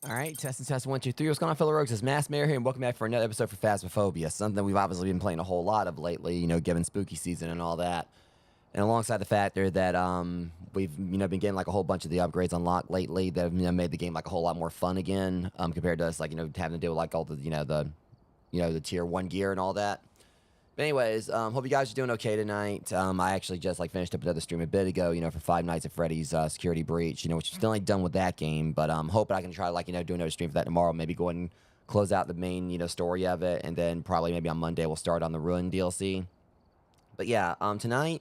All right, test 1, 2, 3. What's going on, fellow rogues? It's Mass Mayor here, and welcome back for another episode for Phasmophobia. Something we've obviously been playing a whole lot of lately, given spooky season and all that. And alongside the factor that we've been getting like a whole bunch of the upgrades unlocked lately that have made the game like a whole lot more fun again, compared to us like having to do like all the the tier 1 gear and all that. But anyways, hope you guys are doing okay tonight. I actually just like finished up another stream a bit ago, for Five Nights at Freddy's Security Breach, which I'm still ain't done with that game, but hoping I can try like do another stream for that tomorrow. Maybe go ahead and close out the main story of it, and then probably maybe on Monday we'll start on the Ruin DLC. But yeah, tonight,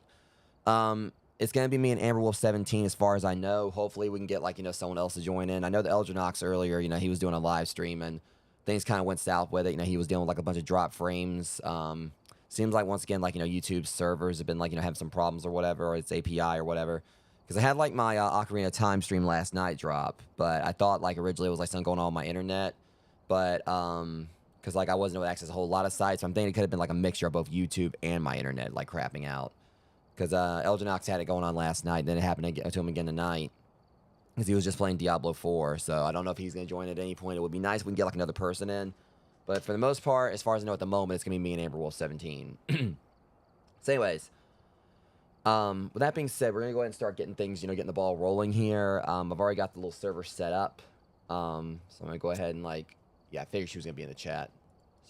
it's gonna be me and Amber Wolf 17 as far as I know. Hopefully we can get like someone else to join in. I know the Eldrinox earlier, he was doing a live stream and things kind of went south with it. He was dealing with like a bunch of drop frames. Seems like once again, like, YouTube's servers have been like, having some problems or whatever, or its API or whatever. Because I had like my Ocarina of Time stream last night drop, but I thought like originally it was like something going on with my internet. But, because like I wasn't able to access a whole lot of sites, so I'm thinking it could have been like a mixture of both YouTube and my internet like crapping out. Because Eldrinox had it going on last night, and then it happened to him again tonight. Because he was just playing Diablo 4, so I don't know if he's going to join at any point. It would be nice if we can get like another person in. But for the most part, as far as I know at the moment, it's going to be me and Amber Wolf 17. So anyways, with that being said, we're going to go ahead and start getting things, getting the ball rolling here. I've already got the little server set up. So I'm going to go ahead and like, yeah, I figured she was going to be in the chat.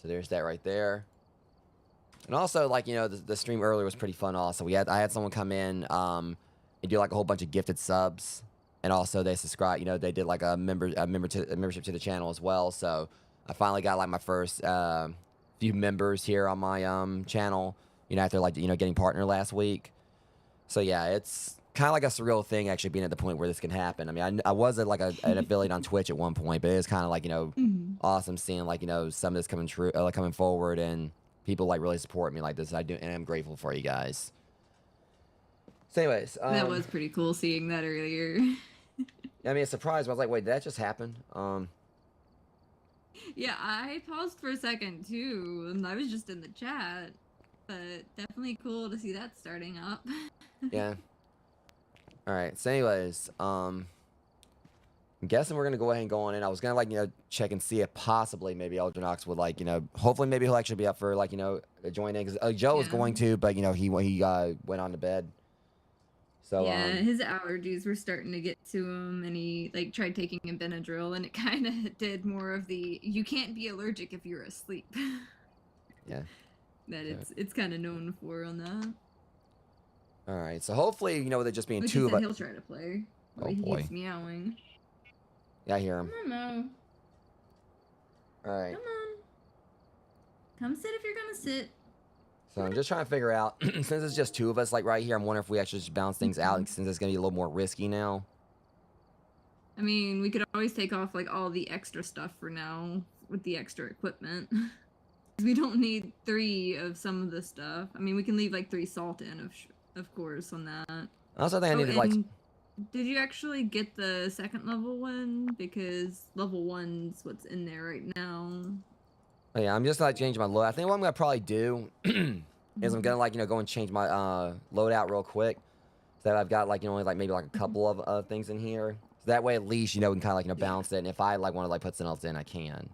So there's that right there. And also, like, the stream earlier was pretty fun also. I had someone come in and do like a whole bunch of gifted subs. And also they subscribe, they did like a membership to the channel as well. So I finally got like my first few members here on my channel, after like getting partner last week. So yeah, it's kind of like a surreal thing actually being at the point where this can happen. I mean, I was at like an affiliate on Twitch at one point, but it's kind of like awesome seeing like some of this coming true, like coming forward, and people like really support me like this. I do, and I'm grateful for you guys. So anyways, that was pretty cool seeing that earlier. I mean, it's surprised. I was like, wait, did that just happen? Yeah, I paused for a second too, and I was just in the chat, but definitely cool to see that starting up. Yeah. All right. So anyways, I'm guessing we're gonna go ahead and go on in. I was gonna like check and see if possibly maybe Eldrinox would like hopefully maybe he'll actually be up for like join in, because Joe was going to, but he went on to bed. So yeah, his allergies were starting to get to him, and he like tried taking a Benadryl, and it kind of did more of the you can't be allergic if you're asleep. Yeah. That it's kind of known for on that. All right. So hopefully with it just being Which two of us, he'll try to play. Oh he boy. keeps meowing. Yeah, I hear him. Come on, Mo. All right. Come on. Come sit if you're gonna sit. So I'm just trying to figure out, since it's just two of us, like right here, I'm wondering if we actually just balance things out, since it's going to be a little more risky now. I mean, we could always take off like all the extra stuff for now with the extra equipment. We don't need 3 of some of the stuff. I mean, we can leave like 3 salt in, of course, on that. I also think I needed like... Did you actually get the second level one? Because level 1's what's in there right now. Oh, yeah, I'm just like changing my load. I think what I'm gonna probably do is I'm gonna like go and change my loadout real quick, so that I've got like only like maybe like a couple of things in here. So that way at least we can kind of like balance it. And if I like want to like put something else in, I can.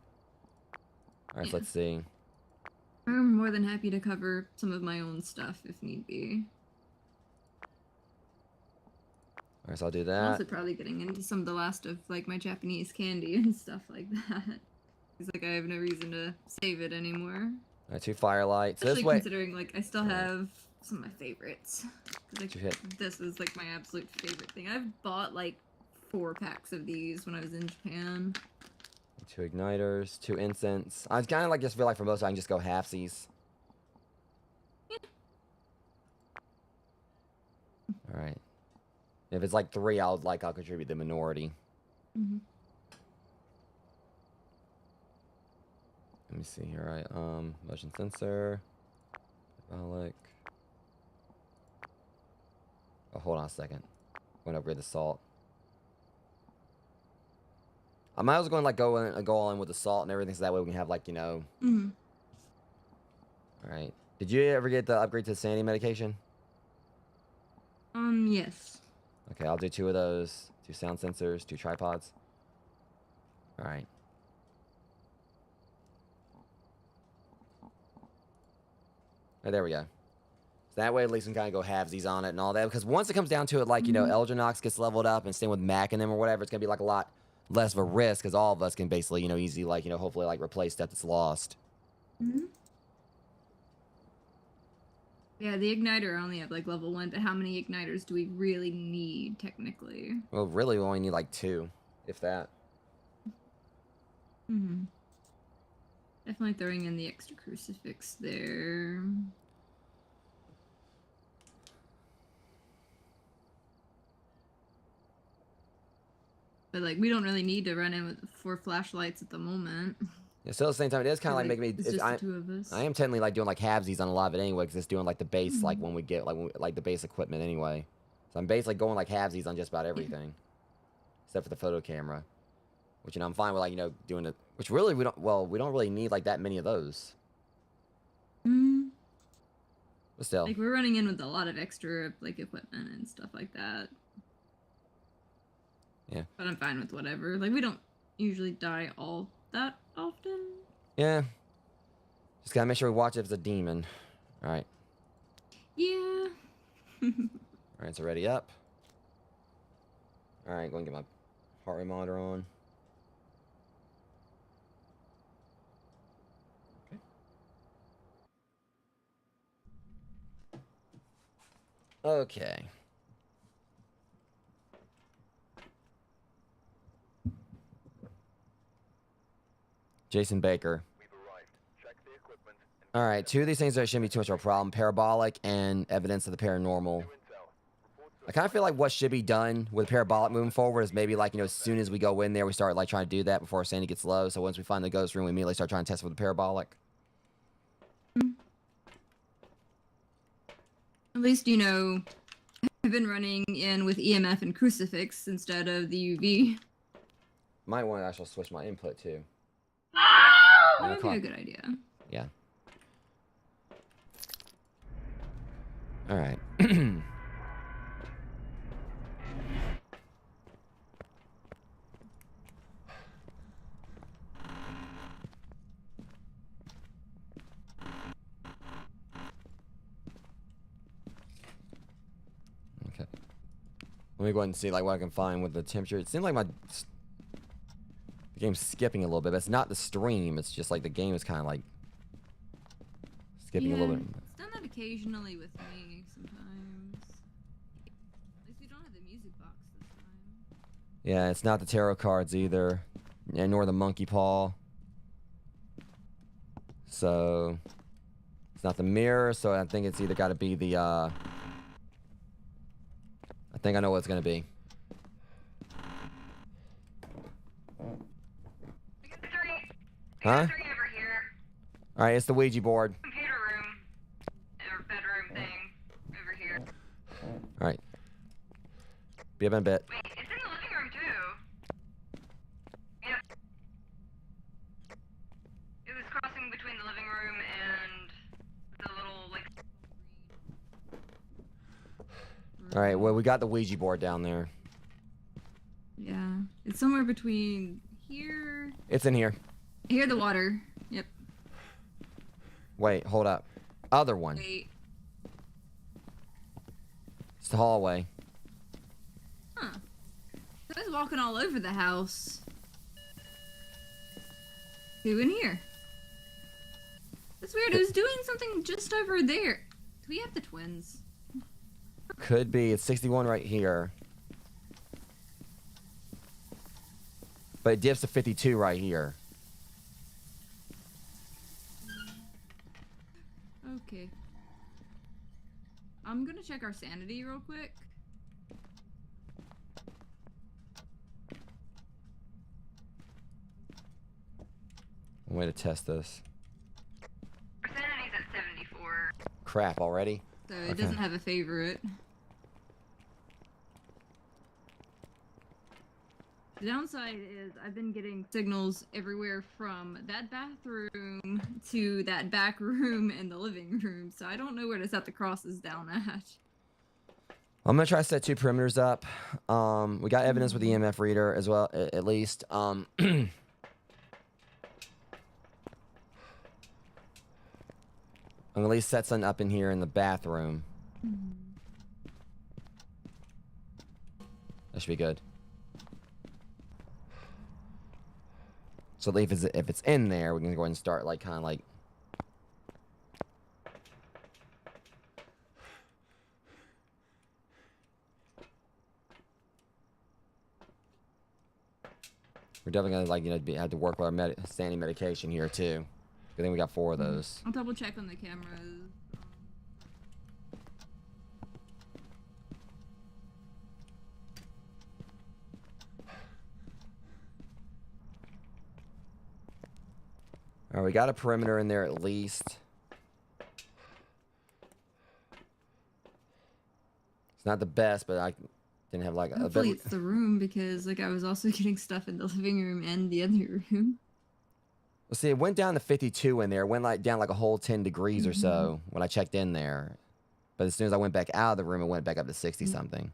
All right, so let's see. I'm more than happy to cover some of my own stuff if need be. All right, so I'll do that. I'm also probably getting into some of the last of like my Japanese candy and stuff like that. It's like I have no reason to save it anymore. 2 firelights. Especially This way, considering like I still have some of my favorites. Like, this was like my absolute favorite thing. I've bought like 4 packs of these when I was in Japan. 2 igniters, 2 incense. I kind of like just feel like for most I can just go halfsies. Yeah. All right. If it's like 3, I'll contribute the minority. Let me see here. Right. Motion sensor. Hydraulic. Oh, hold on a second. I'm going to upgrade the salt. I might as well go and like go all in with the salt and everything, so that way we can have like All right. Did you ever get the upgrade to the sanity medication? Yes. Okay, I'll do 2 of those. 2 sound sensors, 2 tripods. All right. Oh, there we go. So that way, at least we can kind of go halvesies on it and all that. Because once it comes down to it, like, you know, Eldrinox gets leveled up and staying with Mac and them or whatever, it's going to be, like, a lot less of a risk because all of us can basically, you know, easily, like, you know, hopefully, like, replace stuff that's lost. Mm-hmm. Yeah, the igniter only at, like, level 1, but how many igniters do we really need, technically? Well, really, we only need, like, 2, if that. Mm-hmm. Definitely throwing in the extra crucifix there. But, like, we don't really need to run in with 4 flashlights at the moment. Yeah, still at the same time, it is kind of like making me. It's just the 2 of us. I am technically like doing like halvesies on a lot of it anyway, because it's doing like the base, like when we get like the base equipment anyway. So I'm basically going like halvesies on just about everything, except for the photo camera, which, you know, I'm fine with, like, you know, doing it. Which really we don't. Well, we don't really need like that many of those. But still, like, we're running in with a lot of extra like equipment and stuff like that. Yeah. But I'm fine with whatever. Like, we don't usually die all that often. Yeah. Just gotta make sure we watch if it's a demon. All right. Yeah. All right, so ready up. All right, go and get my heart rate monitor on. Okay. Okay. Jason Baker. All right, 2 of these things that shouldn't be too much of a problem: parabolic and evidence of the paranormal. I kind of feel like what should be done with parabolic moving forward is maybe, like, you know, as soon as we go in there, we start like trying to do that before our sanity gets low. So once we find the ghost room, we immediately start trying to test for the parabolic. At least, you know, I've been running in with EMF and crucifix instead of the UV. Might want to actually switch my input too. That would be a good idea. Yeah. All right. Okay. Let me go ahead and see, like, what I can find with the temperature. It seems like the game's skipping a little bit, but it's not the stream. It's just like the game is kind of like skipping a little bit. It's done that occasionally with me sometimes. At least we don't have the music box this time. Yeah, it's not the tarot cards either, and nor the monkey paw. So it's not the mirror. So I think it's either got to be the. I think I know what it's gonna be. Huh? All right, it's the Ouija board. Computer room or bedroom thing over here. All right. Be up in a bit. Wait, it's in the living room too. Yeah. It was crossing between the living room and the little, like. All right. Well, we got the Ouija board down there. Yeah, it's somewhere between here. It's in here. Here, the water. Yep. Wait, hold up. Other one. Wait. It's the hallway. Huh. I was walking all over the house. Who in here? That's weird. It was doing something just over there. Do we have the twins? Could be. It's 61 right here. But it dips to 52 right here. Okay. I'm gonna check our sanity real quick. Way to test this. Our sanity's at 74. Crap already. So it doesn't have a favorite. The downside is I've been getting signals everywhere from that bathroom to that back room and the living room, so I don't know where to set the crosses down at. I'm gonna try to set 2 perimeters up. We got evidence with the EMF reader as well, at least. I'm gonna at least set something up in here in the bathroom. That should be good. So if it's in there, we can go ahead and start like kind of like. We're definitely gonna like have to work with our standing medication here too. I think we got 4 of those. I'll double check on the cameras. All right, we got a perimeter in there at least. It's not the best, but I didn't have like Hopefully it's the room, because like I was also getting stuff in the living room and the other room. Well, see, it went down to 52 in there. It went like down like a whole 10 degrees or so when I checked in there. But as soon as I went back out of the room, it went back up to 60 something.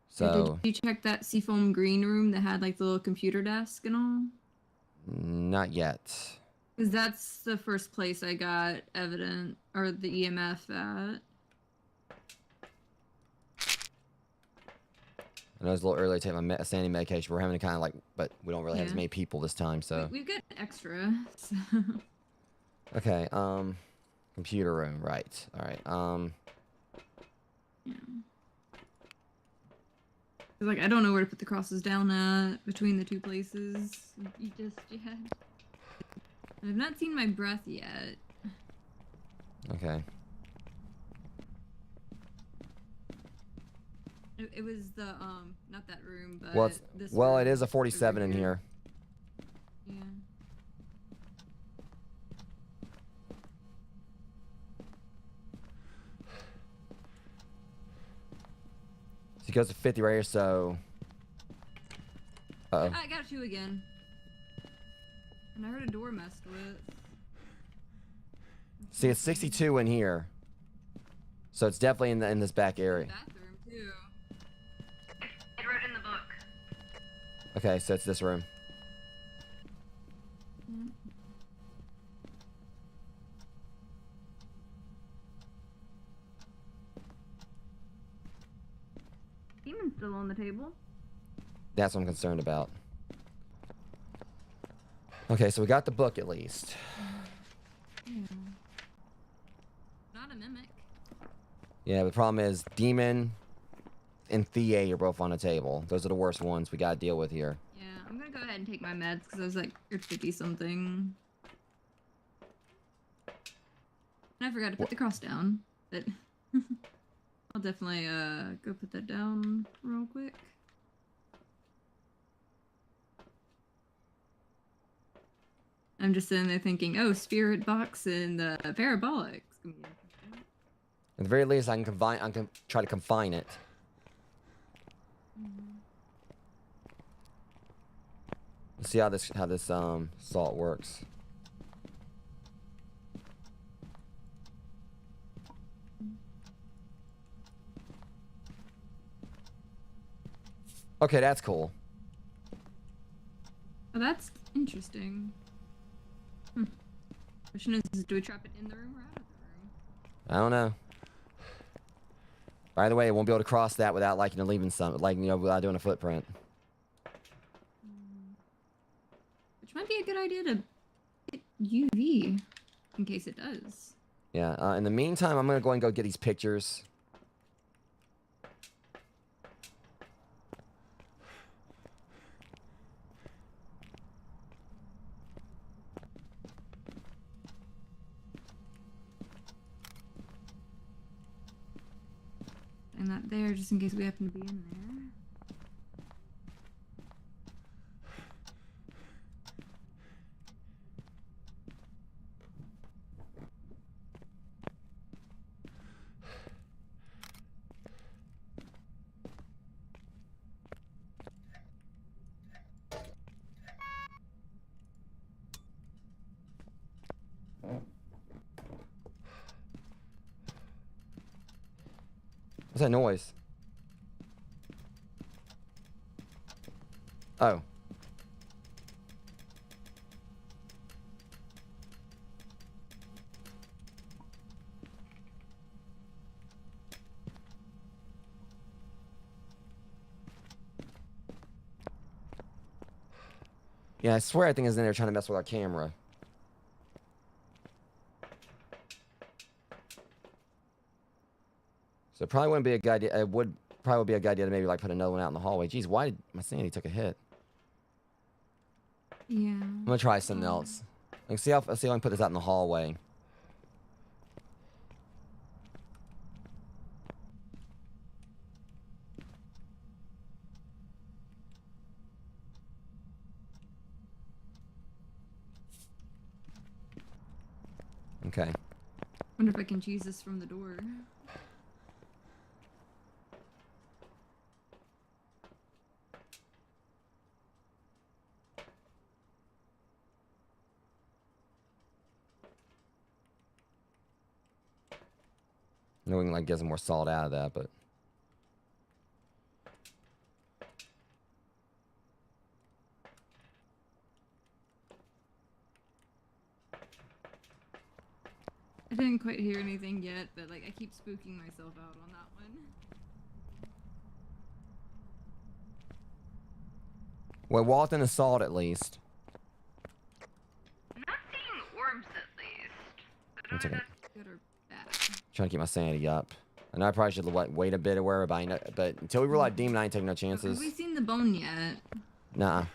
So. Did you check that seafoam green room that had like the little computer desk and all? Not yet. Because that's the first place I got evident, or the EMF at. I know it's a little early to take my standing medication. We're having to kind of like, but we don't really have as many people this time, so. We've got extra, so. Okay, computer room, right. All right, Yeah. Like, I don't know where to put the crosses down at between the two places. You just yet. I've not seen my breath yet. Okay. It was the not that room, but Well, this well, room it is a 47 over in here. Yeah. So it goes to 50 right here, so. Uh-oh. I got 2 again. And I heard a door messed with. See, it's 62 in here. So it's definitely in this back area. Bathroom too. It wrote in the book. Okay, so it's this room. Demon's still on the table. That's what I'm concerned about. Okay, so we got the book at least. Yeah. Not a mimic. Yeah, the problem is Demon and Thea are both on the table. Those are the worst ones we gotta deal with here. Yeah, I'm gonna go ahead and take my meds because I was like, you're 50 something. And I forgot to put the cross down, but I'll definitely go put that down real quick. I'm just sitting there thinking, oh, spirit box and the parabolics. At the very least, I can try to confine it. Let's see how this salt works. Okay, that's cool. Oh, that's interesting. Question is, do we trap it in the room or out of the room? I don't know. By the way, I won't be able to cross that without like leaving some, like without doing a footprint. Which might be a good idea to get UV in case it does. Yeah. In the meantime, I'm gonna go and go get these pictures. And that there, just in case we happen to be in there. What's that noise? Oh. Yeah, I swear I think it's in there trying to mess with our camera. So it probably wouldn't be a good idea. It would probably be a good idea to maybe like put another one out in the hallway. Jeez, why did my sanity took a hit? Yeah. I'm gonna try something else. Let's see if I can put this out in the hallway. Okay. Wonder if I can choose this from the door. I know we can like get some more salt out of that, but I didn't quite hear anything yet, but like I keep spooking myself out on that one. well, walked in the salt at least. I'm not seeing orbs at least. I One don't know second. if that's good or bad. Trying to keep my sanity up. I know I probably should wait a bit or wherever, but until we realize demon, I ain't taking no chances. Have we seen the bone yet? Nah.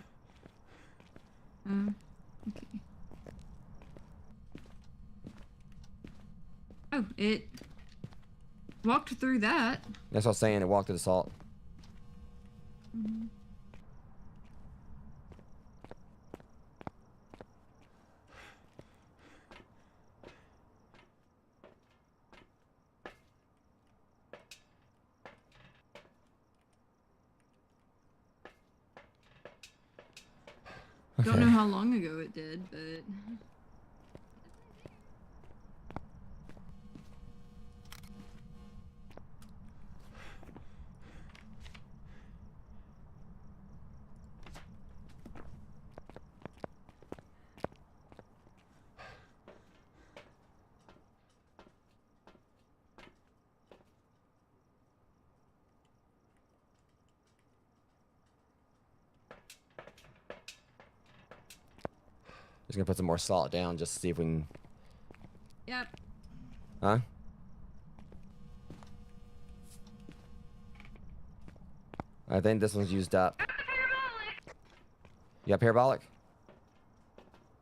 Okay. Oh, it walked through that. That's what I was saying. It walked through the salt. Okay. Don't know how long ago it did, but Just gonna put some more salt down just to see if we can. yep. Huh? I think this one's used up. You got parabolic?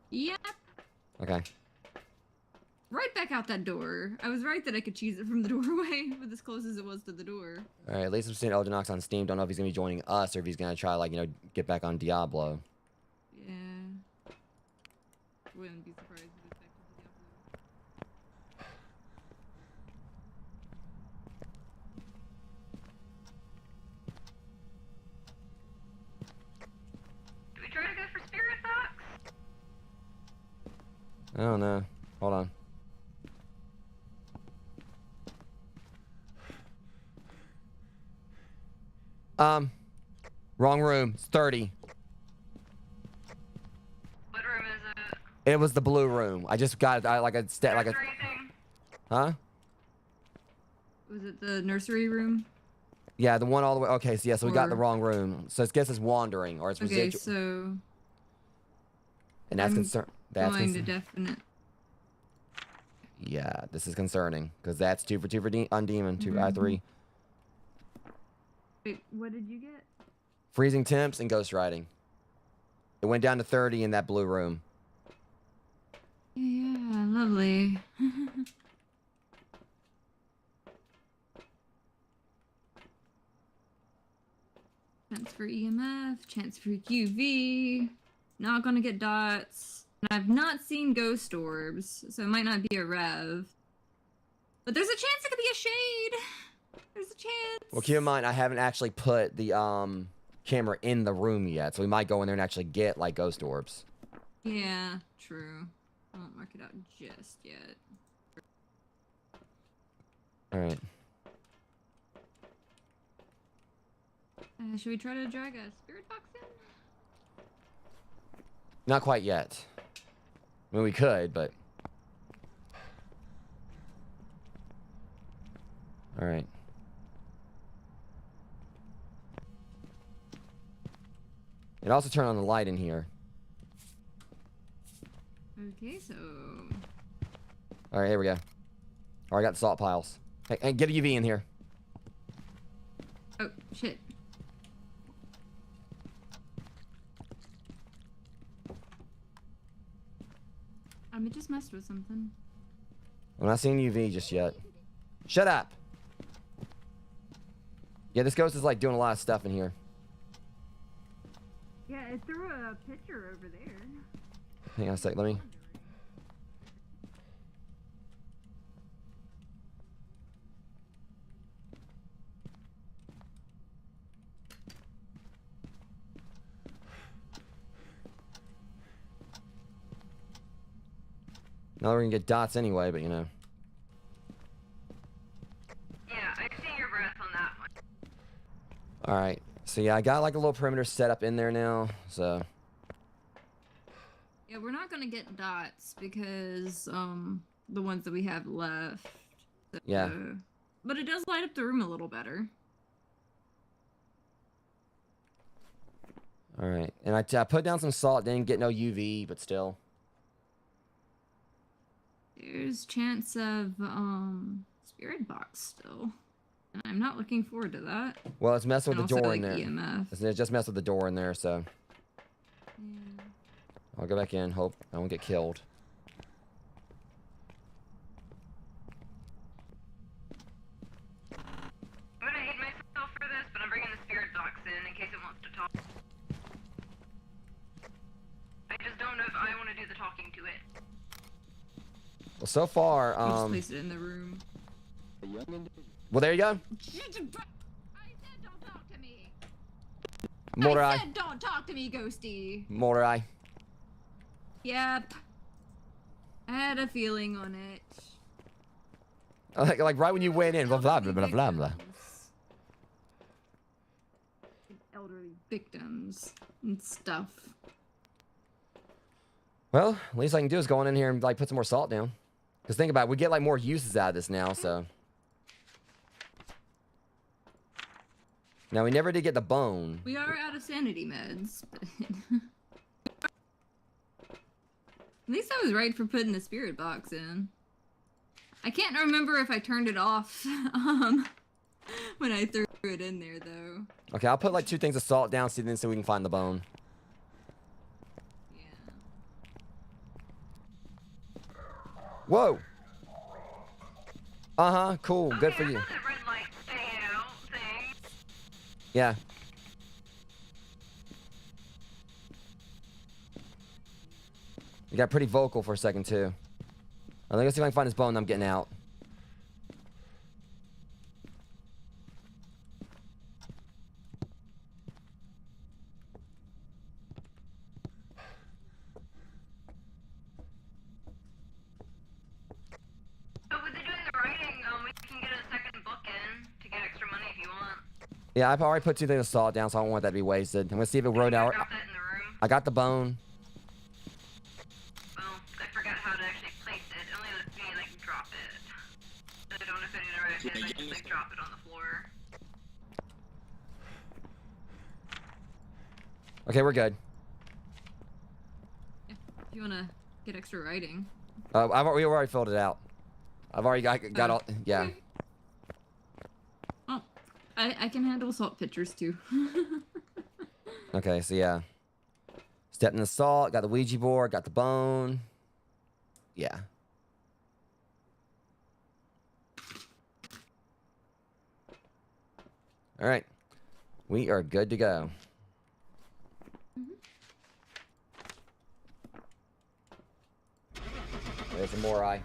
Yep. Okay. Right back out that door. I was right that I could choose it from the doorway, but as close as it was to the door. All right. At least I'm seeing Eldenox on Steam. Don't know if he's gonna be joining us or if he's gonna try like get back on Diablo. Yeah. Wouldn't be surprised if it's back to Diablo. Do we try to go for Spirit Box? I don't know. Hold on. Wrong room. It's 30. What room is it? It was the blue room. I just got like a Nursery thing? Huh? Was it the nursery room? Yeah, the one all the way. Okay, so yeah, so we got the Or- wrong room. So I guess it's wandering or it's Okay, residual. so And that's I'm concern. That's going to concern. definite. Yeah, this is concerning because that's 2 for 2 for on demon. 3. Wait, what did you get? Freezing temps and ghost riding. It went down to 30 in that blue room. Yeah, lovely. Chance for EMF, chance for UV. Not gonna get dots. And I've not seen ghost orbs, so it might not be a rev. But there's a chance it could be a shade. There's a chance. Well, keep in mind, I haven't actually put the camera in the room yet, so we might go in there and actually get like ghost orbs. Yeah, true. I won't mark it out just yet. All right. Should we try to drag a spirit box in? Not quite yet. I mean, we could, but. All right. It also turned on the light in here. Okay, so All right, here we go. All right, I got the salt piles. Hey, get a UV in here. oh shit. It just messed with something. I'm not seeing UV just yet. Shut up. Yeah, this ghost is like doing a lot of stuff in here. Yeah, it threw a picture over there. Hang on a sec, let me. Now we're gonna get dots anyway, but you know. Yeah, I see your breath on that one. Alright, so yeah, I got like a little perimeter set up in there now, so. Yeah, we're not gonna get dots because the ones that we have left. Yeah. But it does light up the room a little better. Alright, and I put down some salt, didn't get no UV, but still. There's chance of spirit box still. And I'm not looking forward to that. Well, it's messing with And the also, door in like, there. EMF. It just messed with the door in there, so. Yeah. I'll go back in, hope I won't get killed. I'm gonna hate myself for this, but I'm bringing the spirit box in case it wants to talk. I just don't know if I want to do the talking to it. Well, so far, I'll just place it in the room. well, there you go. I said don't talk to me. Motorai. I said don't talk to me, Ghosty. Motorai. Yep. I had a feeling on it. Like right when you went in, blah, blah, blah, blah, blah, blah. Elderly victims and stuff. Well, at least I can do is go on in here and like put some more salt down. Because think about it, we get like more uses out of this now, so. Now, we never did get the bone. We are out of sanity meds, but... At least I was right for putting the spirit box in. I can't remember if I turned it off when I threw it in there, though. Okay, I'll put like 2 things of salt down so we can find the bone. Yeah. Whoa! Uh-huh, cool, good for you. Red light stay out thing. Yeah. You got pretty vocal for a second, too. Let's see if I can find this bone I'm getting out. But with doing the writing, we can get a second book in to get extra money if you want. Yeah, I've already put 2 things of salt down, so I don't want that to be wasted. I'm gonna see if it wrote out. Drop that in the room. I got the bone. Well, I forgot how to actually place it. It only lets me, like, drop it. I don't know if I did it right. I just, like, drop it on the floor. Okay, we're good. Yeah, if you want to get extra writing. We already filled it out. I've already got all. Yeah. Okay. Well, I can handle salt pitchers too. Okay, so yeah. Stepped in the salt, got the Ouija board, got the bone. Yeah. All right. We are good to go. There's some more eye.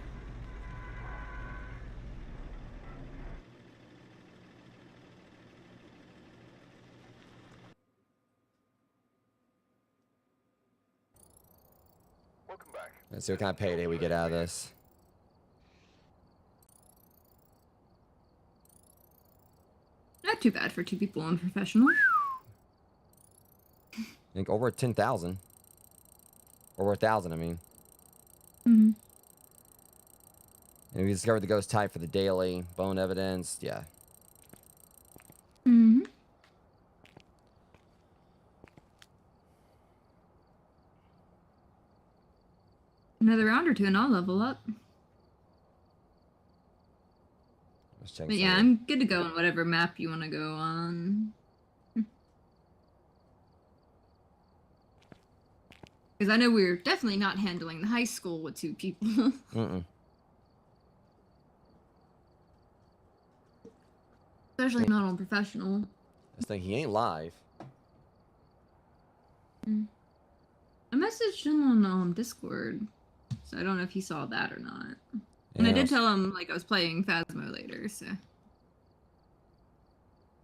Welcome back. Let's see what kind of payday we get out of this. Not too bad for 2 people unprofessional. I think over 10,000. Over 1,000, I mean. Mm-hmm. And we discovered the ghost type for the daily. Bone evidence, yeah. Mm-hmm. Another round or two and I'll level up. Let's check But yeah, I'm good to go on whatever map you want to go on. Because I know we're definitely not handling the high school with 2 people. Especially not on professional. This thing, he ain't live. I messaged him on Discord, so I don't know if he saw that or not. And I did tell him like I was playing Phasmo later, so.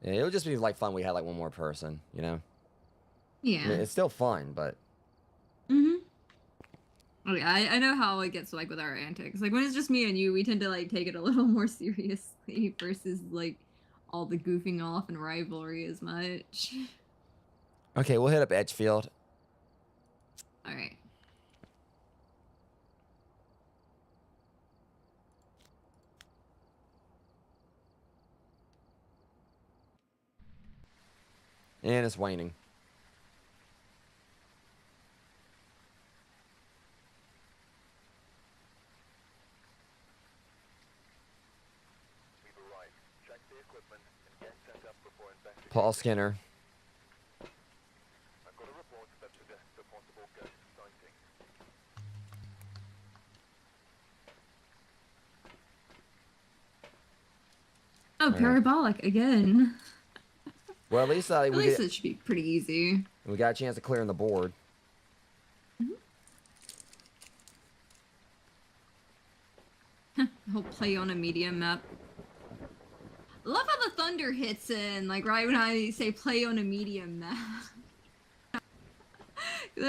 Yeah, it would just be like fun. We had like one more person, you know. Yeah. I mean, it's still fun, but. Oh yeah, I know how it gets like with our antics. Like when it's just me and you, we tend to like take it a little more seriously versus like all the goofing off and rivalry as much. Okay, we'll hit up Edgefield. All right. And it's waning. Paul Skinner. Oh, parabolic again. Well, at least at least it should be pretty easy. We got a chance of clearing the board. He'll play on a medium map. I love how the thunder hits in, like right when I say play on a medium map. I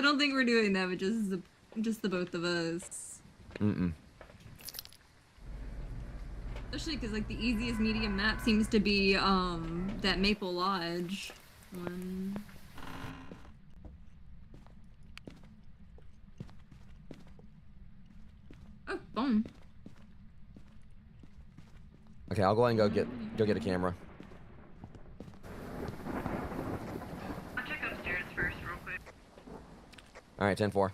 don't think we're doing that, but just the both of us. Especially because like the easiest medium map seems to be that Maple Lodge one. Oh, boom. Okay, I'll go ahead and go get a camera. I'll check upstairs first real quick. All right, 10-4.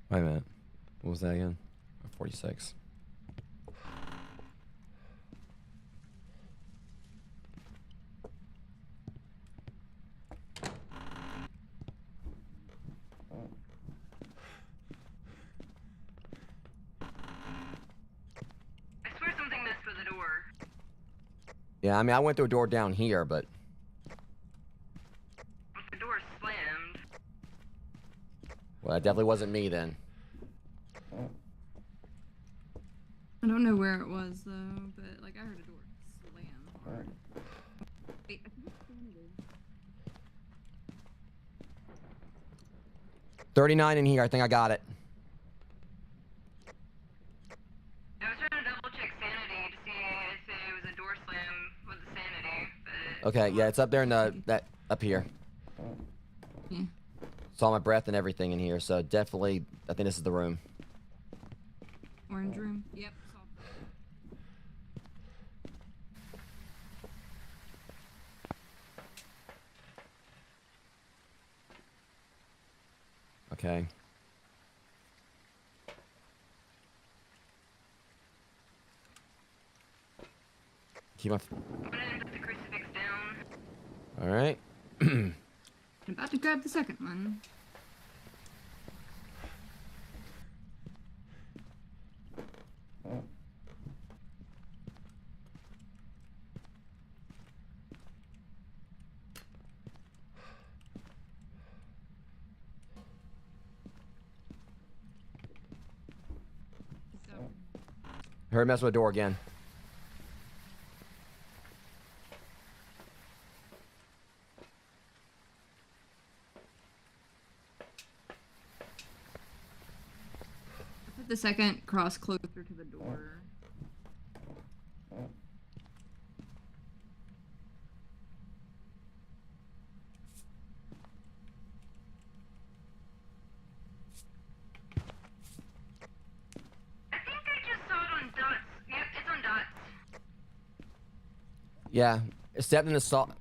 Wait a minute. What was that again? 46. I swear something messed with the door. Yeah, I mean, I went through a door down here, but... The door slammed. Well, that definitely wasn't me then. I don't know where it was though, but like I heard a door slam hard. Wait, I think it's 39 in here. I think I got it. I was trying to double check sanity to see if it was a door slam with the sanity, but... Okay, yeah, it's up there in up here. Yeah. Saw my breath and everything in here, so definitely, I think this is the room. Orange room? Yep. Okay. Keep my... I'm gonna put the crucifix down. Alright. I'm about to grab the second one. Heard mess with the door again. the second cross closer to the door. I think I just saw it on dots. Yep, it's on dots. Yeah, step in the salt.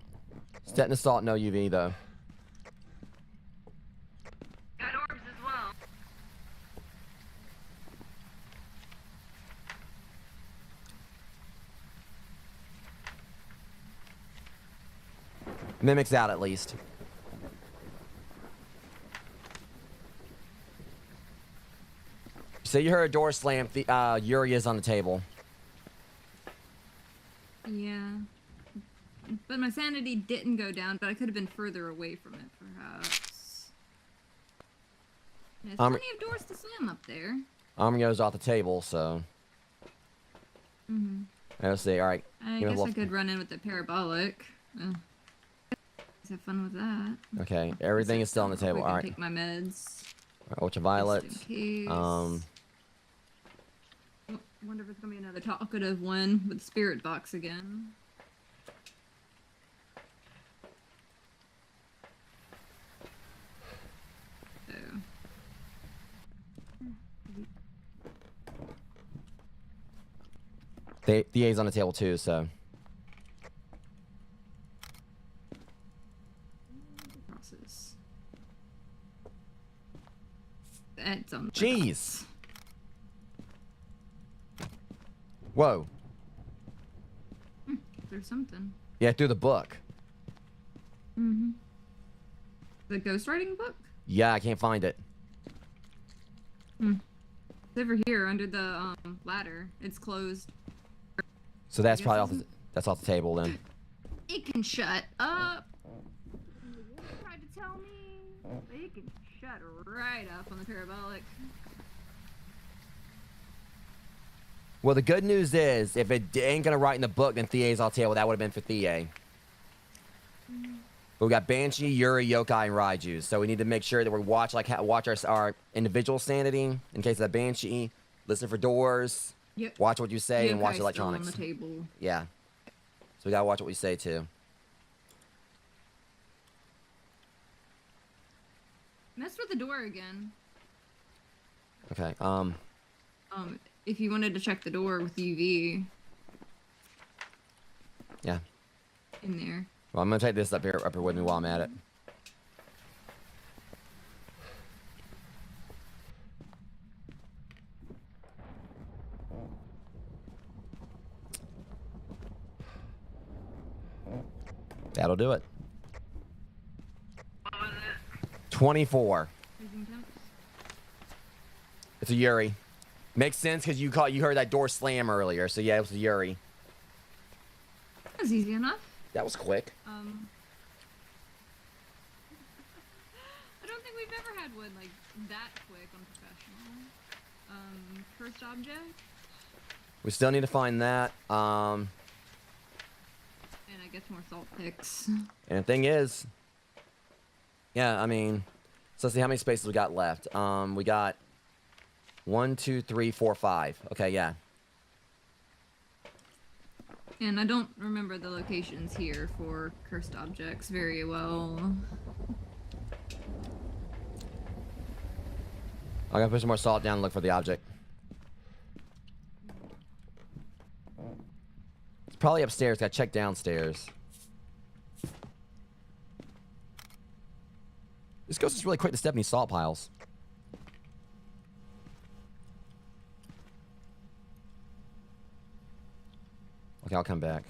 Step in the salt, no UV though. Got orbs as well. Mimics out at least. So you heard a door slam. Yuri is on the table. Yeah. But my sanity didn't go down, but I could have been further away from it, perhaps. There's plenty of doors to slam up there. Arm goes off the table, so. Mm-hmm. Let's see. All right. I guess I could run in with the parabolic. Let's have fun with that. Okay. Everything is still on the table. All right. Take my meds. All right, ultraviolet. Just in case. I wonder if it's gonna be another talkative one with spirit box again. The A's on the table too, so. Process. That's on. Jeez. Whoa. There's something. Yeah, through the book. Mm-hmm. The ghostwriting book? Yeah, I can't find it. It's over here under the ladder. It's closed. So that's probably off the table then. It can shut up. You tried to tell me. It can shut right up on the parabolic. Well, the good news is, if it ain't gonna write in the book, then Thea's on the table. That would have been for Thea. But we got Banshee, Yuri, Yokai, and Raiju. So we need to make sure that we watch our individual sanity in case of that Banshee. Listen for doors. Yep. Watch what you say and watch Yokai's electronics. still on the table. Yeah. So we gotta watch what we say too. Mess with the door again. Okay. If you wanted to check the door with UV. Yeah. In there. Well, I'm gonna take this up here with me while I'm at it. That'll do it. What was it? 24. Freezing temps? It's a Yuri. Makes sense because you heard that door slam earlier. So yeah, it was a Yuri. That was easy enough. That was quick. I don't think we've ever had one like that quick on professional. Cursed object. We still need to find that. And I guess more salt picks. And the thing is, yeah, I mean, so let's see how many spaces we got left. We got 1, 2, 3, 4, 5. Okay, yeah. And I don't remember the locations here for cursed objects very well. I'm gonna put some more salt down and look for the object. It's probably upstairs. Gotta check downstairs. This ghost is really quick to step in these salt piles. Okay, I'll come back.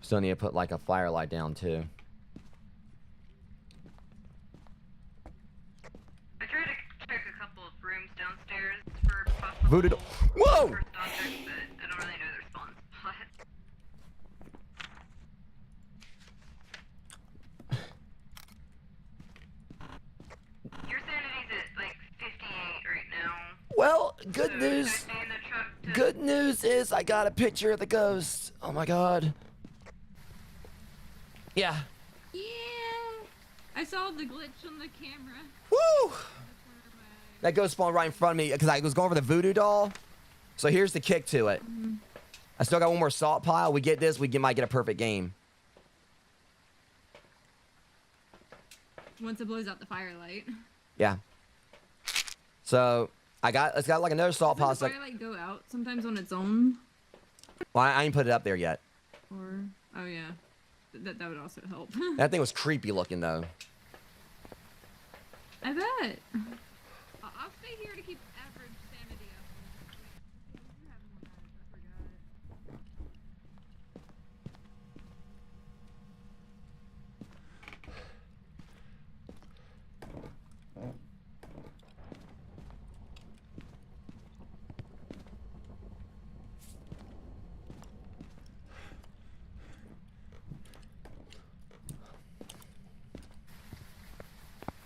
Still need to put like a firelight down too. I tried to check a couple of rooms downstairs for possible Voodoo. Whoa! cursed objects, but I don't really know their spawn spot. Your sanity's at like 58 right now. Well, good So news. should I stay in the truck to... Good news is I got a picture of the ghost. Oh my god. Yeah. Yeah. saw the glitch on the camera. Woo! That ghost spawned right in front of me because I was going for the voodoo doll. So here's the kick to it. I still got one more salt pile. We get this, might get a perfect game. Once it blows out the firelight. Yeah. So it's got like another salt pile. Does the firelight go out sometimes on its own? Well, I ain't put it up there yet. Or oh yeah, that would also help. That thing was creepy looking though. I bet. I'll stay here to keep average sanity up. We do have more matters, I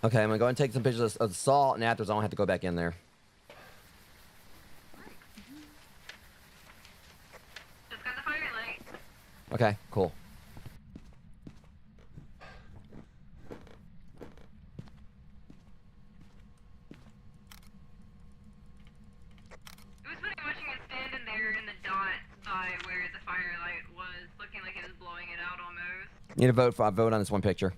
Okay, I'm gonna go and take some pictures of the salt, and afterwards I don't have to go back in there. Just got the firelight. Okay, cool. It was funny watching it standing there in the dot by where the firelight was, looking like it was blowing it out almost. Need to vote on this one picture.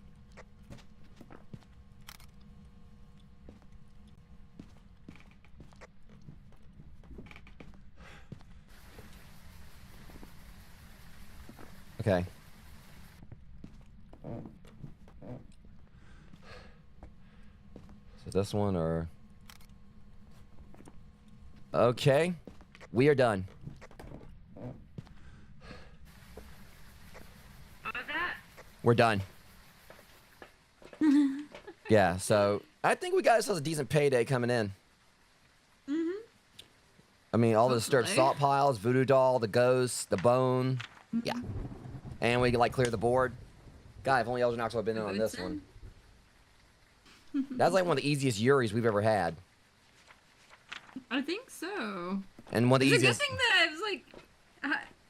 Okay. So this one or... Okay. We are done. What was that? We're done. Yeah, so I think we got ourselves a decent payday coming in. I mean, all the disturbed Hopefully. salt piles, voodoo doll, the ghost, the bone. Yeah. And we can like clear the board. God, if only Elgin Knox would have been in on this one. That's like one of the easiest Yuris we've ever had. I think so. And one of the It's a good easiest... thing that I was like,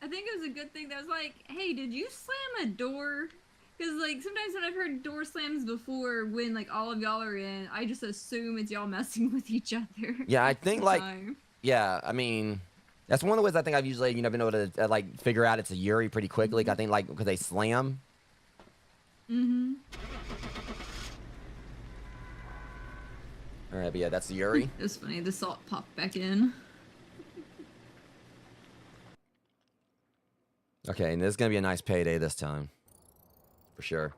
I think it was a good thing that I was like, hey, did you slam a door? Because like sometimes when I've heard door slams before, when like all of y'all are in, I just assume it's y'all messing with each other. Yeah, I think like... Time. Yeah, I mean... That's one of the ways I think I've usually, been able to like figure out it's a Yuri pretty quickly. I think like because they slam. Mm-hmm. All right, but yeah, that's the Yuri. It was funny. The salt popped back in. Okay, and this is gonna be a nice payday this time, for sure.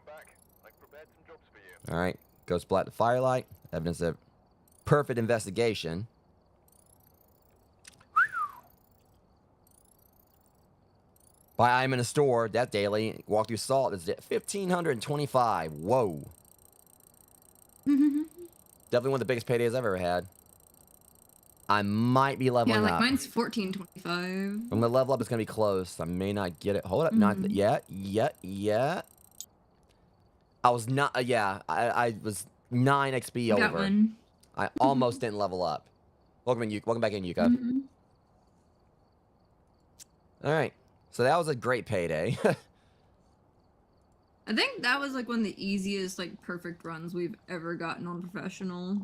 All right, go splat the firelight. Evidence of perfect investigation. Buy item in a store, that daily. Walk through salt is 1,525. Whoa. Definitely one of the biggest paydays I've ever had. I might be leveling Yeah, like up. mine's 1425. I'm gonna level up, it's gonna be close. I may not get it. Hold up, not yet. I was not, yeah, I was 9 XP Got over. one. I almost didn't level up. Welcome back in, Yuko. Alright. So that was a great payday. I think that was like one of the easiest, like, perfect runs we've ever gotten on professional.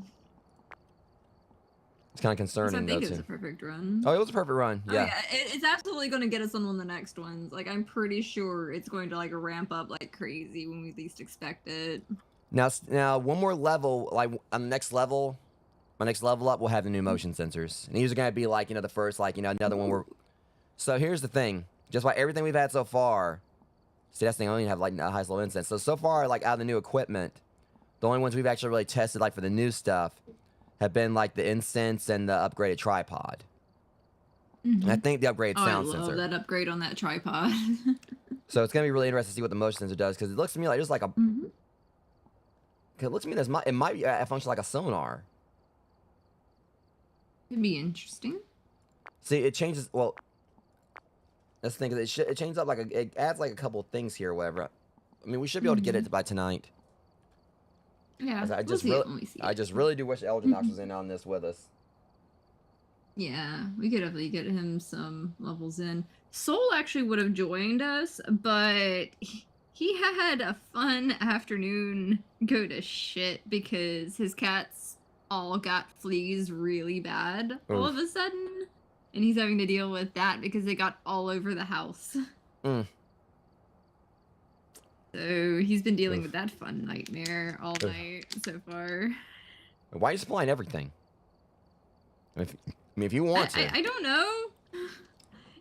It's kind of 'Cause concerning, I though, think it was too. a perfect run. Oh, it was a perfect run. Oh, Yeah. it's absolutely going to get us on one of the next ones. Like, I'm pretty sure it's going to, like, ramp up like crazy when we least expect it. Now, one more level, like, on the next level, my next level up, we'll have the new motion sensors. And these are going to be, like, the first, like, another one where... So here's the thing. Just by everything we've had so far... See, that's the thing, I only have, like, a highest level incense. So far, like, out of the new equipment, the only ones we've actually really tested, like, for the new stuff, have been, like, the incense and the upgraded tripod. And I think the upgraded sound I love sensor. that upgrade on that tripod. So it's going to be really interesting to see what the motion sensor does, because it looks to me like just like a... Cause it looks to me it might be function like a sonar. It'd be interesting. See, it changes... Well... Let's think of it. It changes up like it adds like a couple of things here, or whatever. I mean, we should be able to get it by tonight. Yeah, I we'll see it when we see I it. just really do wish Elgin Knox was in on this with us. Yeah, we could definitely get him some levels in. Soul actually would have joined us, but He had a fun afternoon go to shit because his cats all got fleas really bad all of a sudden. And he's having to deal with that because they got all over the house. Mm. So he's been dealing with that fun nightmare all night so far. Why are you supplying everything? If you want to. I don't know.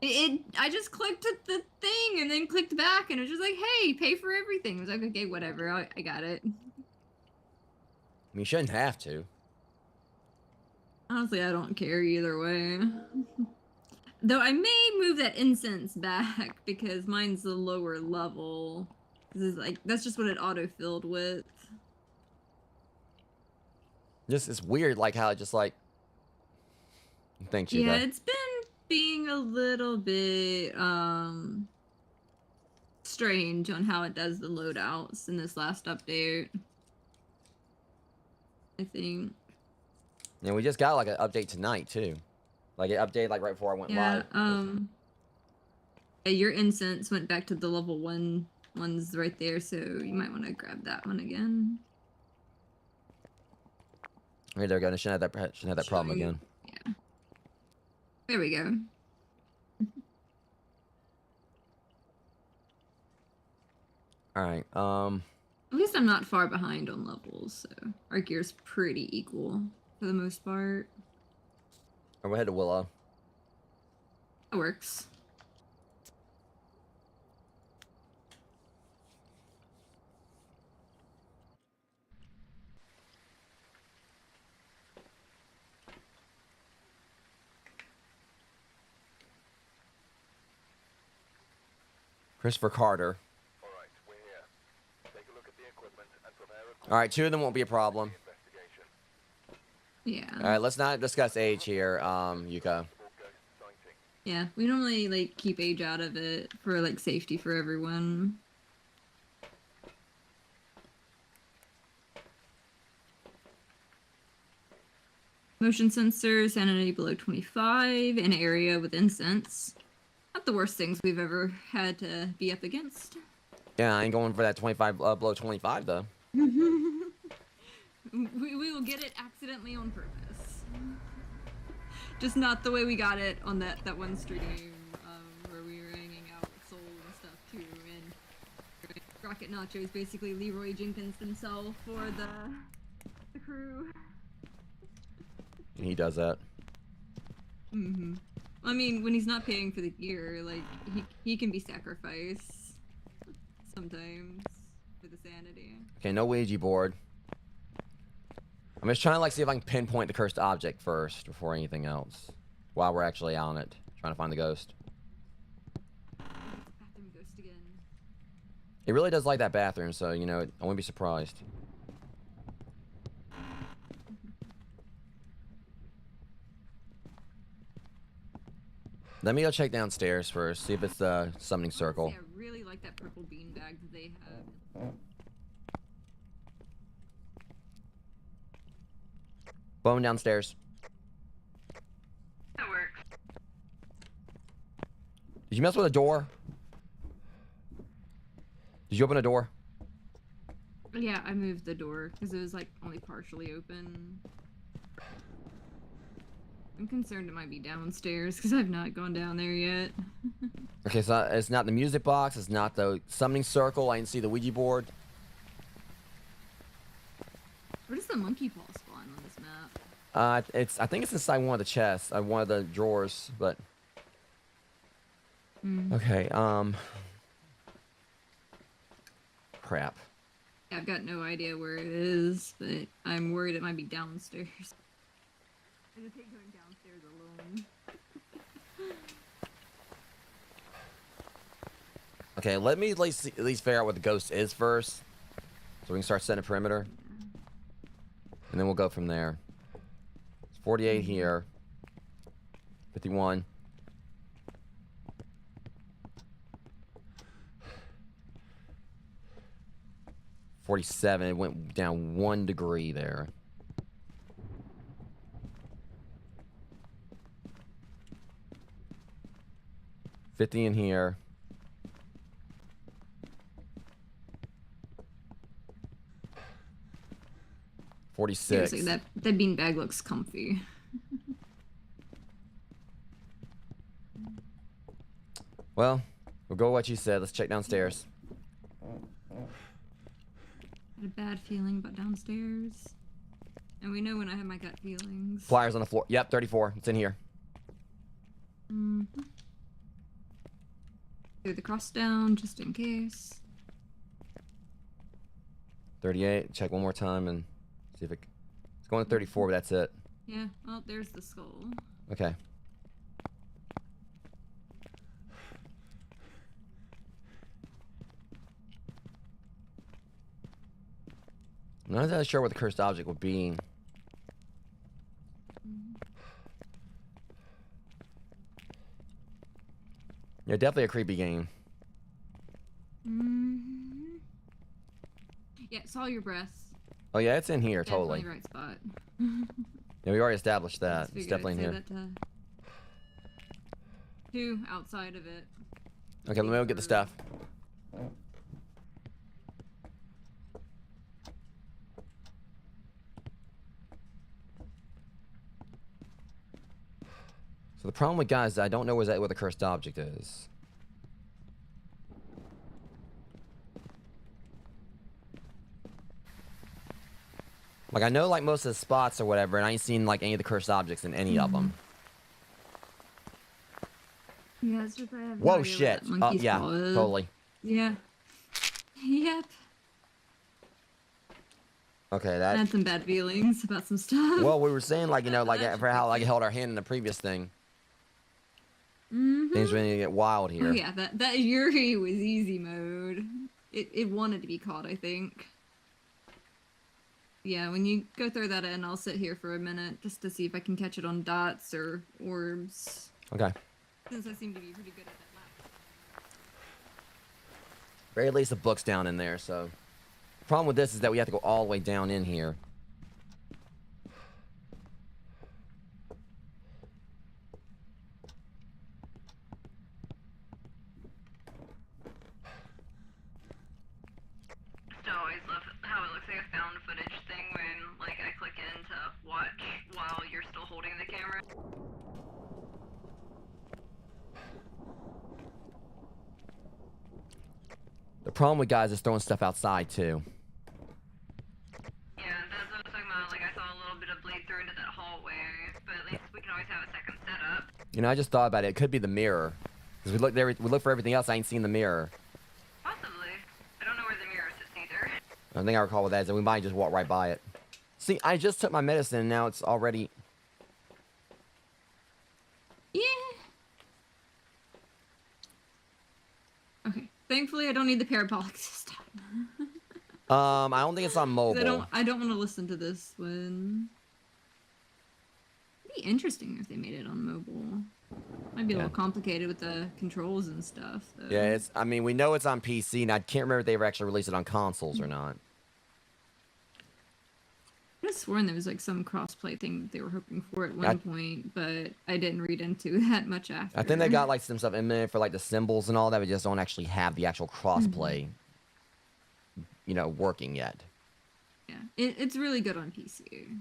I just clicked at the thing and then clicked back and it was just like, hey, pay for everything. I was like, okay, whatever, I got it. I mean, you shouldn't have to. Honestly, I don't care either way. Though I may move that incense back because mine's the lower level. This is like, that's just what it auto-filled with. Just, it's weird, like, how it just, like... Thanks, you Yeah, guys. it's been being a little bit, strange on how it does the loadouts in this last update. I think. And we just got, like, an update tonight, too. Like, it updated, like, right before I went live. Yeah, your incense went back to the level 1 ones right there, so you might want to grab that one again. Here, there we go. Shouldn't have that problem again. Yeah. There we go. Alright, At least I'm not far behind on levels, so our gear's pretty equal for the most part. we'll head to Willow. That works. Christopher Carter. Alright, we're here. Take a look at the equipment and prepare a Alright, 2 of them won't be a problem. investigation. Yeah. Alright, let's not discuss age here, Yuka. Yeah, we normally, like, keep age out of it for, like, safety for everyone. Motion sensor, sanity below 25, an area with incense. Not the worst things we've ever had to be up against. Yeah, I ain't going for that 25, below 25, though. We will get it accidentally on purpose. Just not the way we got it on that one stream where we were hanging out with Soul and stuff too, and Rocket Nacho is basically Leroy Jenkins himself for the crew. And he does that. Mm-hmm. I mean, when he's not paying for the gear, like he can be sacrificed sometimes for the sanity. Okay, no Ouija board. I'm just trying to like see if I can pinpoint the cursed object first before anything else. While we're actually on it, trying to find the ghost. Bathroom ghost again. It really does like that bathroom, so you know I wouldn't be surprised. Let me go check downstairs first, see if it's the summoning circle. Yeah, I really like that purple beanbag that they have. Bone downstairs. That works. Did you mess with a door? Did you open a door? Yeah, I moved the door because it was like only partially open. I'm concerned it might be downstairs because I've not gone down there yet. Okay, so it's not the music box, it's not the summoning circle, I didn't see the Ouija board. Where does the monkey paw spawn on this map? I think it's inside one of the chests, one of the drawers, but... Okay, crap. Yeah, I've got no idea where it is, but I'm worried it might be downstairs. I just hate going downstairs alone. Okay, let me at least figure out what the ghost is first. So we can start setting a perimeter. And then we'll go from there. It's 48 here. 51. $47. It went down 1 degree there. $50 in here. 46. Seriously, that beanbag looks comfy. Well, we'll go with what you said. Let's check downstairs. Had a bad feeling about downstairs. And we know when I have my gut feelings. Pliers on the floor. Yep, 34. It's in here. Mm-hmm. Throw the cross down just in case. 38. Check one more time and see if it's going to 34, but that's it. Yeah, well, there's the skull. Okay. I'm not entirely sure what the cursed object would be. Yeah, definitely a creepy game. Mm-hmm. Yeah, saw your breath. Oh yeah, it's in here, Definitely totally. right spot. Yeah, we already established that. Just It's figured definitely in I'd here. say that, 2 outside of it. Okay, let me go get the stuff. So the problem with guys is I don't know where the cursed object is. Like, I know, like, most of the spots or whatever, and I ain't seen, like, any of the cursed objects in any of them. Yeah, it's just I have no Whoa, idea shit. where that monkey's Yeah, paw is. totally. Yeah. Yep. Okay, I that... had some bad feelings about some stuff. Well, we were saying, like, you know, like, for how, like, held our hand in the previous thing. Mm-hmm. Things are going to get wild here. Oh yeah, that Yuri was easy mode. It wanted to be caught, I think. Yeah, when you go throw that in, I'll sit here for a minute just to see if I can catch it on dots or orbs. Okay. Since I seem to be pretty good at that last. Very least the book's down in there, so... The problem with this is that we have to go all the way down in here. Still always love how it looks like a found footage thing when, like, I click in to watch while you're still holding the camera. The problem with guys is throwing stuff outside, too. Yeah, that's what I was talking about. Like, I saw a little bit of bleed through into that hallway, but at least we can always have a second setup. You know, I just thought about it. It could be the mirror. Because we looked there, we looked for everything else. I ain't seen the mirror. Possibly. I don't know where the mirror sits either. I think I recall what that is, and we might just walk right by it. See, I just took my medicine, and now it's already... Yeah. Okay. Thankfully, I don't need the parabolic this time. I don't think it's on mobile. I don't want to listen to this when. It'd be interesting if they made it on mobile. Might be a little complicated with the controls and stuff. Though. Yeah, it's. I mean, we know it's on PC, and I can't remember if they ever actually released it on consoles or not. I could have sworn there was like some crossplay thing that they were hoping for at one point, but I didn't read into that much after. I think they got like some stuff in there for like the symbols and all that, but just don't actually have the actual crossplay, you know, working yet. Yeah, it's really good on PC.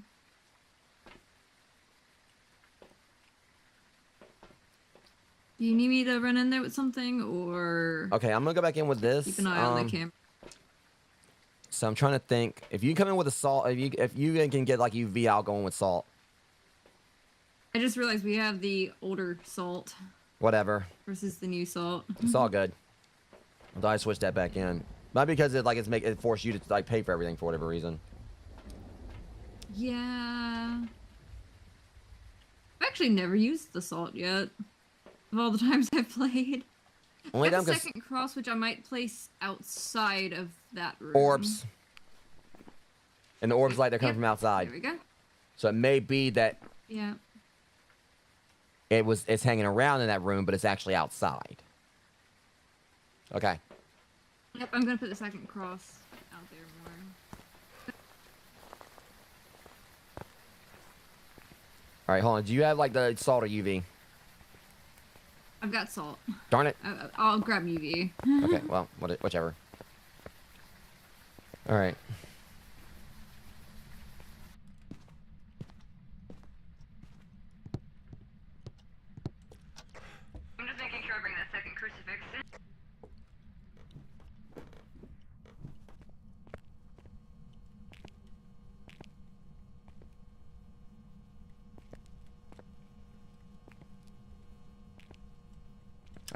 Do you need me to run in there with something, or Okay, I'm gonna go back in with this. keep an eye on the camera? So I'm trying to think. If you come in with assault, if you can get like UV, I'll go in with salt. I just realized we have the older salt Whatever. versus the new salt. It's all good. I thought I switched that back in. Not because it forced you to like pay for everything for whatever reason. Yeah. I've actually never used the salt yet. Of all the times I've played. Only I have them a 'cause second cross, which I might place outside of that room. orbs. And the orbs like they're coming from outside. There we go. So it may be that Yeah. it's hanging around in that room, but it's actually outside. Okay. Yep, I'm gonna put the second cross out there more. All right, hold on. Do you have like the salt or UV? I've got salt. Darn it. I'll grab UV. Okay, well, whichever. All right.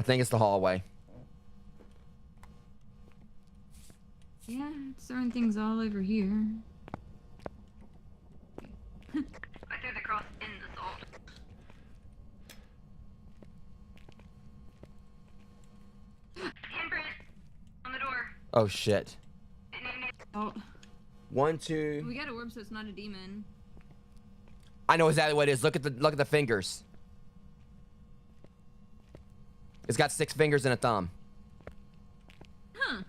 I think it's the hallway. Yeah, it's throwing things all over here. I threw the cross in the salt. Handprint on the door. Oh shit. Oh, 1, 2. we got an orb, so it's not a demon. I know exactly what it is. Look at the fingers. It's got 6 fingers and a thumb. Huh.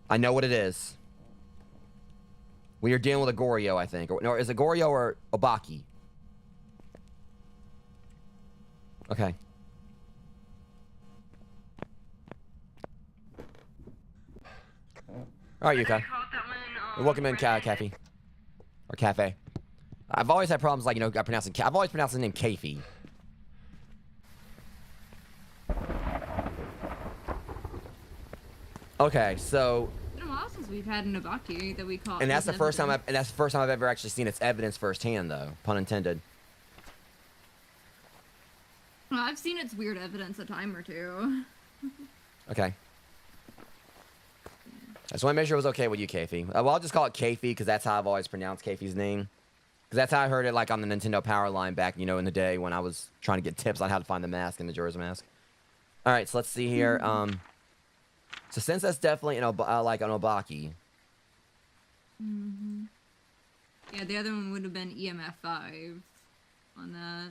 I know what it is. We are dealing with a Goryo, I think. Or, no, is it Goryo or Obake? Okay. All right, Yuka. I caught that one, Welcome in, right. Cafe. Or Cafe. I've always had problems, like, you know, pronouncing. I've always pronounced the name Kafi. Okay, so. It's been a while since we've had an Obake that we caught. And that's the as first time evidence. I've ever actually seen its evidence firsthand, though. Pun intended. Well, I've seen its weird evidence a time or two. Okay. I just want to make sure it was okay with you, Kafi. Well, I'll just call it Kafi because that's how I've always pronounced Kafi's name. Because that's how I heard it, like on the Nintendo Power line back, you know, in the day when I was trying to get tips on how to find the mask in the Majora's Mask. All right, so let's see here. So since that's definitely like an Obake. Mm-hmm. Yeah, the other one would have been EMF 5 on that.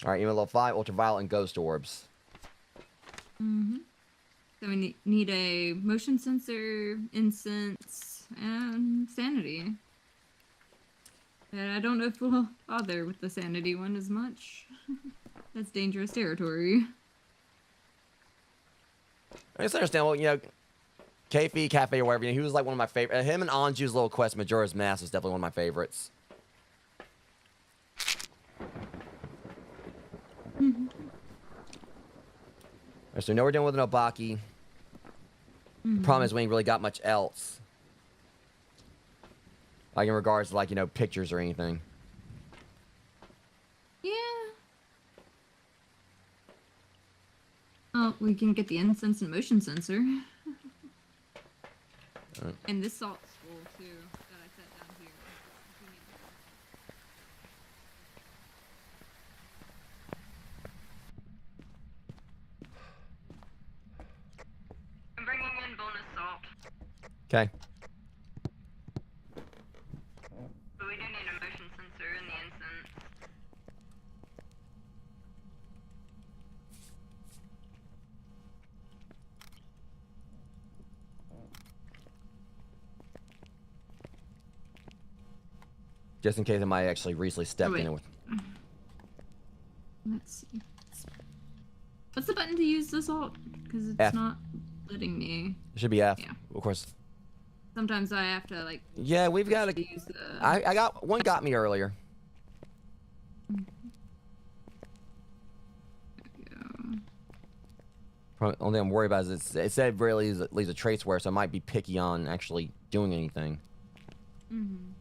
All right, EMF level 5, ultraviolet, and ghost orbs. Mm-hmm. So we need a motion sensor, incense, and sanity. And I don't know if we'll bother with the sanity one as much. That's dangerous territory. It's understandable, you know, Kafi, Cafe, or whatever. You know, he was like one of my favorite. Him and Anju's little quest, Majora's Mask, was definitely one of my favorites. So we know we're dealing with an Obake. The problem is we ain't really got much else. Like in regards to, like, you know, pictures or anything. Yeah. Oh, we can get the incense and motion sensor. Alright. And this salt scroll too that I set down here. If we need to- I'm bringing in bonus salt, Okay. but we do need a motion sensor in the incense. Just in case I might actually recently stepped in wait. it with. Let's see. What's the button to use the salt? Because it's F. not letting me. It should be F. Yeah. Of course. Sometimes I have to like Yeah, we've got to. use the. I got one. Got me earlier. Only thing I'm worried about is it said really leaves a trace wear, so I might be picky on actually doing anything. I'm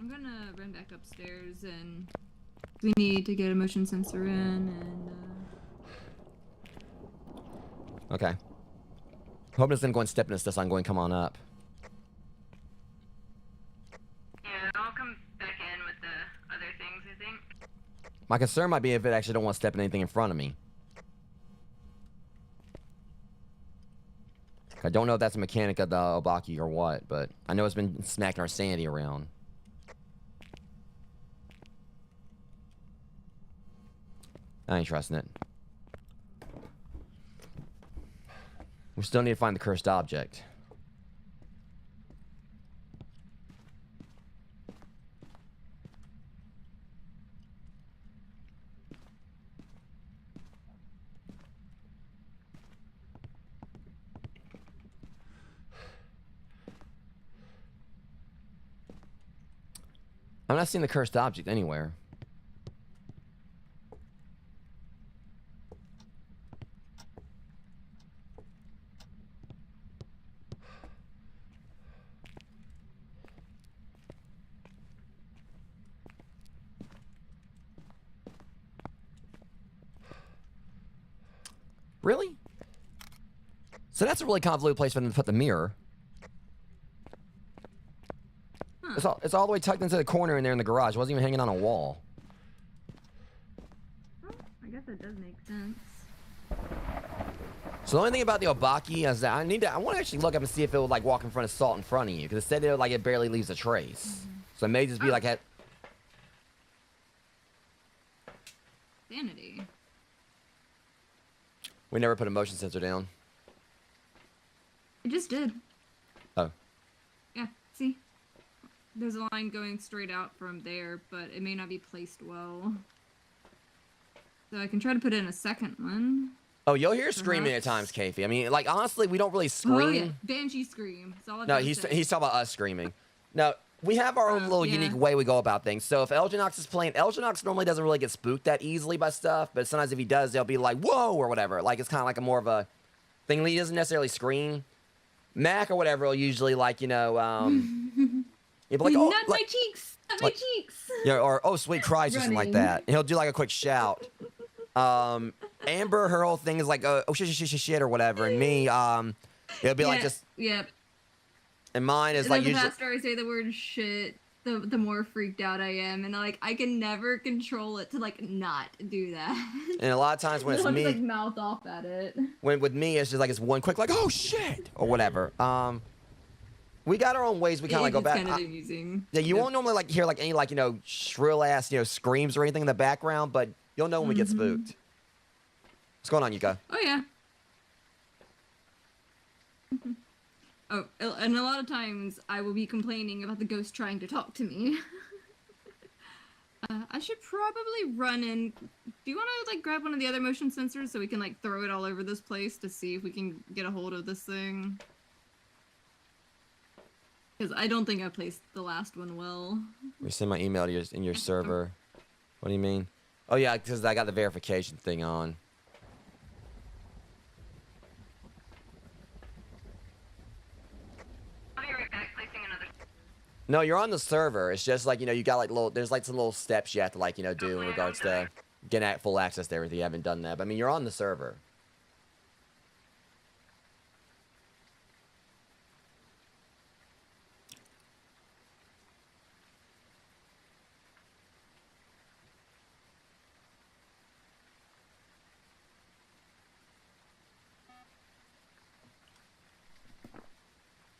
gonna run back upstairs and we need to get a motion sensor in and. Okay. Hoping it's gonna go and step into this. I'm going. Come on up. Yeah, I'll come back in with the other things, I think. My concern might be if it actually don't want to step in anything in front of me. I don't know if that's a mechanic of the Obake or what, but I know it's been smacking our sanity around. I ain't trusting it. We still need to find the cursed object. I'm not seeing the cursed object anywhere. Really? So that's a really convoluted place for them to put the mirror. Huh. It's all the way tucked into the corner in there in the garage. It wasn't even hanging on a wall. Well, I guess that does make sense. So the only thing about the Obake is that I want to actually look up and see if it would like walk in front of salt in front of you, because it said it barely leaves a trace. So it may just be like that. Sanity. We never put a motion sensor down. It just did. Oh. Yeah, see? There's a line going straight out from there, but it may not be placed well. So I can try to put in a second one. Oh, you'll hear screaming at times, Perhaps. Kathy. I mean, like, honestly, we don't really scream. Oh, yeah. Banshee scream. That's all I've No, gotta he's say. talking about us screaming. No, we have our own little yeah. unique way we go about things. So if Elginox is playing, Elginox normally doesn't really get spooked that easily by stuff, but sometimes if he does, they'll be like, whoa, or whatever. Like, it's kind of like a more of a thing. He doesn't necessarily scream. Mac or whatever will usually, like, you know, he'll be like, oh, not like, my cheeks! Not like- my cheeks! yeah, or oh, sweet Christ, or something like Running. that. And he'll do like a quick shout. Amber, her whole thing is like, oh shit, or whatever. And me, it'll be like just, Yep. and mine is And like then the usually, faster I say the word shit, the more freaked out I am, and like I can never control it to like not do that. and a lot of times when it's I'll just, me, like mouth off at it. when with me, it's just like it's one quick like, oh shit, or whatever. We got our own ways. We kind of like go It's back. kind of amusing. Yeah, you Yep. won't normally like hear like any like shrill ass screams or anything in the background, but you'll know when we get spooked. What's going on, Yuka? Oh yeah. Oh, and a lot of times I will be complaining about the ghost trying to talk to me. I should probably run in. Do you want to like grab one of the other motion sensors so we can like throw it all over this place to see if we can get a hold of this thing? Because I don't think I placed the last one well. We send my email to in your server. What do you mean? Oh yeah, because I got the verification thing on. I'll be right back, placing another. No, you're on the server. It's just like, you got like there's like some little steps you have to like, do in regards to getting at full access to everything. You haven't done that. But I mean, you're on the server.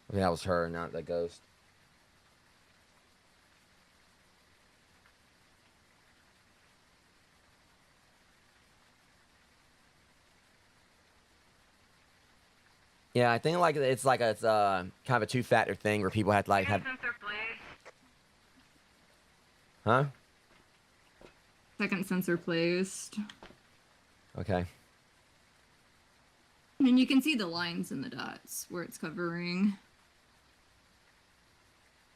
I mean, that was her, not the ghost. Yeah, I think like it's kind of a two-factor thing where people have to like have, Sensor placed. huh? Second sensor placed. Okay. And you can see the lines and the dots where it's covering.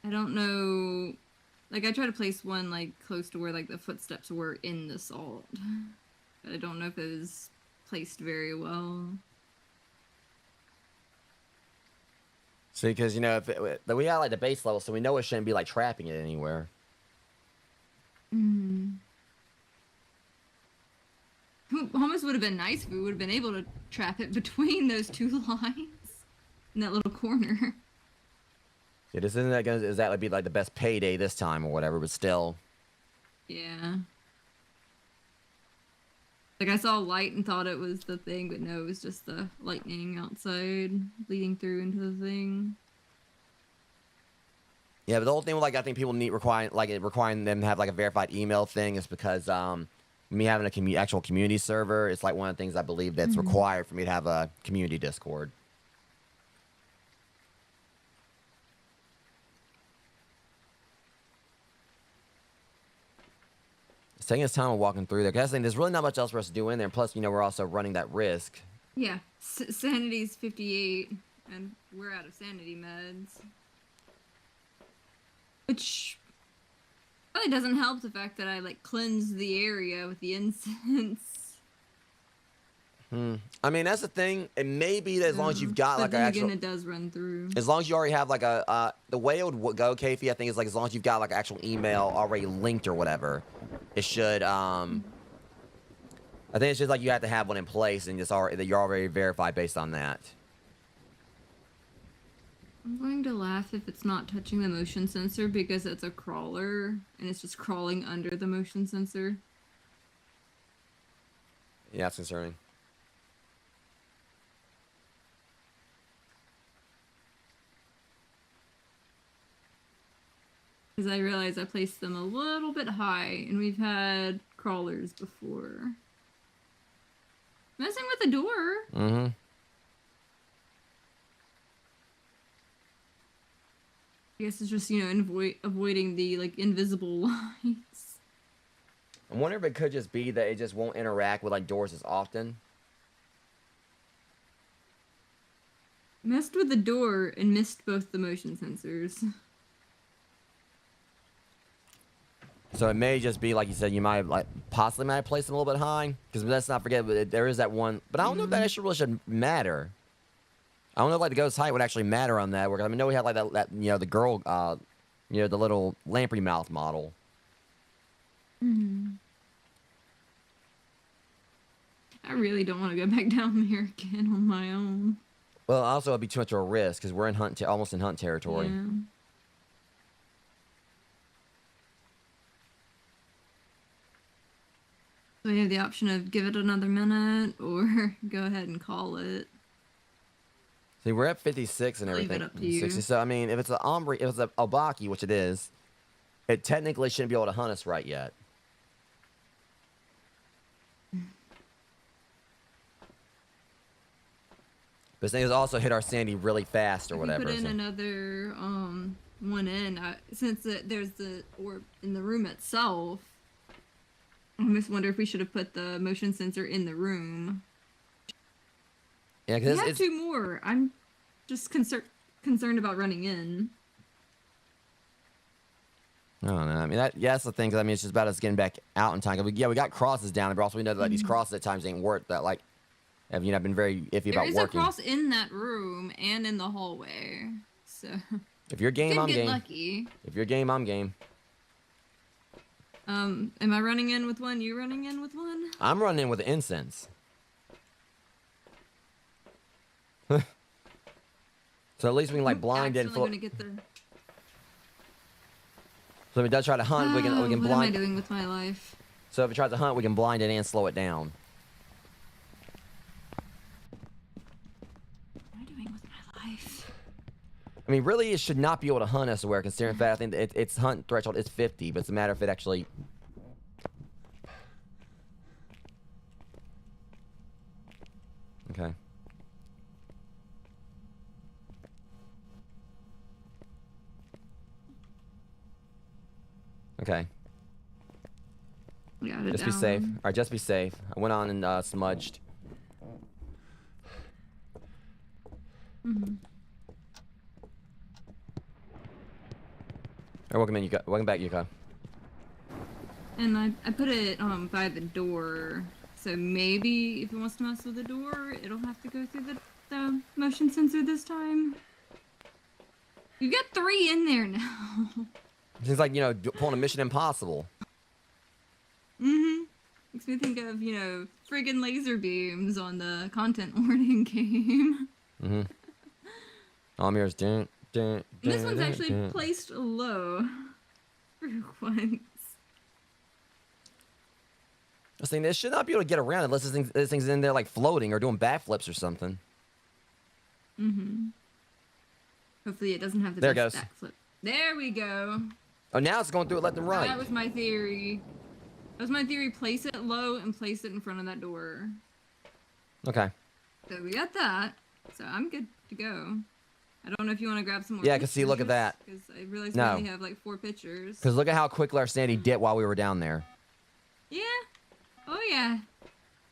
I don't know. Like, I tried to place one, like, close to where, like, the footsteps were in the salt. But I don't know if it was placed very well. See, because we got like the base level, so we know it shouldn't be like trapping it anywhere. Almost would have been nice if we would have been able to trap it between those two lines in that little corner. Yeah, this isn't that gonna is that would be like the best payday this time or whatever, but still. Yeah. Like, I saw light and thought it was the thing, but no, it was just the lightning outside leading through into the thing. Yeah, but the whole thing with like I think people need requiring them to have like a verified email thing is because me having a actual community server, it's like one of the things I believe that's required for me to have a community Discord. It's taking its time of walking through there. 'Cause I think there's really not much else for us to do in there. And plus, we're also running that risk. Yeah, Sanity's 58, and we're out of sanity meds. Which probably doesn't help the fact that I, like, cleansed the area with the incense. I mean, that's the thing. It may be that as long as you've got But like then an again, actual, it does run through. as long as you already have like a the way it would go, Kafie, I think is like as long as you've got like an actual email already linked or whatever, it should I think it's just like you have to have one in place, and it's already that you're already verified based on that. I'm going to laugh if it's not touching the motion sensor because it's a crawler and it's just crawling under the motion sensor. Yeah, that's concerning. Because I realized I placed them a little bit high, and we've had crawlers before. Messing with the door. Mm-hmm. I guess it's just, you know, avoiding the, like, invisible lines. I wonder if it could just be that it just won't interact with, like, doors as often. Messed with the door and missed both the motion sensors. So it may just be, like you said, you might, like, possibly might have placed them a little bit high. Because let's not forget, there is that one. But I don't know if that actually really should matter. I don't know if, like, the ghost height would actually matter on that. I know we had, like, that you know, the girl, you know, the little lamprey mouth model. I really don't want to go back down there again on my own. Well, also, it'd be too much of a risk, because we're in almost in hunt territory. Yeah. So we have the option of give it another minute or go ahead and call it. See, we're at 56 and Leave everything. it up to you. 60. So, I mean, if it's an Ombre, if it's an Obake, which it is, it technically shouldn't be able to hunt us right yet. But this thing has also hit our sandy really fast or If whatever. we put in so- another one in, since there's the orb in the room itself, I almost wonder if we should have put the motion sensor in the room. Yeah, We because have it's, two more. I'm just concerned about running in. I don't know. I mean, that's the thing. 'Cause I mean, it's just about us getting back out in time. 'Cause we got crosses down, but also we know that these crosses at times ain't work. That like, have you know, been very iffy There about is working. a cross in that room and in the hallway, so If you're game, did I'm get game. lucky. If you're game, I'm game. Am I running in with one? You running in with one? I'm running in with the incense. So at least we can like blind it. Accidentally gonna get the. So if it does try to hunt, we can What am I blind. doing with my life? So if it tries to hunt, we can blind it and slow it down. What am I doing with my life? I mean, really, it should not be able to hunt us where, considering the fact I think its hunt threshold is 50, but it's a matter if it actually. Okay. Okay. Got it Just be safe. down. All right, just be safe. I went on and smudged. All right, welcome in, Yuka. Welcome back, Yuka. And I put it by the door, so maybe if it wants to mess with the door, it'll have to go through the motion sensor this time. You got 3 in there now. Seems like, you know, pulling a Mission Impossible. Makes me think of, you know, friggin' laser beams on the content warning game. All mirrors. Dun, dun, And this dun, one's dun, actually dun. placed low for once. I was saying, this should not be able to get around unless this thing's in there like floating or doing backflips or something. Hopefully it doesn't have the There it best goes. backflip. There we go. Oh, now it's going through it left and right. That was my theory. That was my theory. Place it low and place it in front of that door. Okay. So we got that. So I'm good to go. I don't know if you want to grab some more. Yeah, 'cause see, look at that. Because I realized No. we only have like 4 pictures. Because look at how quickly our sandy dipped while we were down there. Yeah. Oh yeah.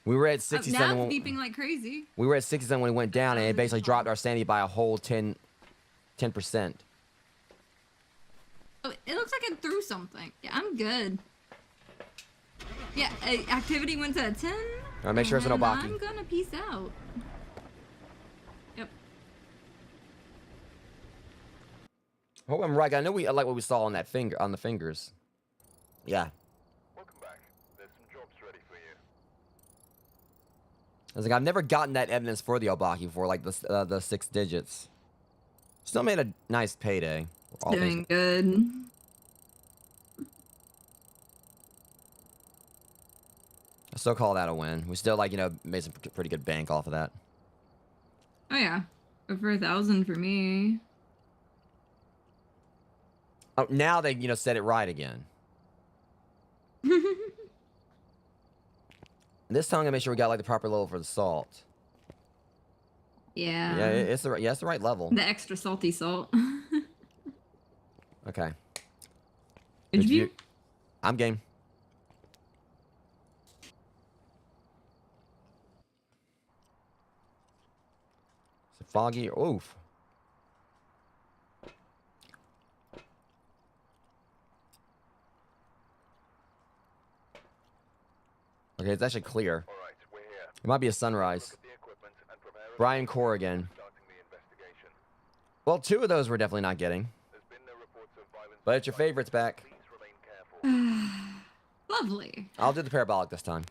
We were at Now 67. it's beeping like crazy. We were at 67 when it went down, and it basically dropped our sanity by a whole 10%. Oh, it looks like it threw something. Yeah, I'm good. Yeah, activity went to a 10. All right, make sure it's an and Obake. I'm gonna peace out. Yep. Hope I'm right. I know we like what we saw on that finger, on the fingers. Yeah. Welcome back. There's some jobs ready for you. I was like, I've never gotten that evidence for the Obake before, like the 6 digits. Still made a nice payday. All Doing things. good. I still call that a win. We still, like, you know, made some pretty good bank off of that. Oh yeah, over 1,000 for me. Oh, now they, you know, said it right again. This time I'm gonna make sure we got like the proper level for the salt. Yeah. Yeah, it's the right level. The extra salty salt. Okay. Did you view? I'm game. Is it foggy? Oof. Okay, it's actually clear. All right, we're here. It might be a sunrise. Look at the equipment and prepare Brian Corrigan. starting the investigation. Well, 2 of those we're definitely not getting. There's been no reports of violence. But it's your favorites back. Please remain careful. Lovely. I'll do the parabolic this time.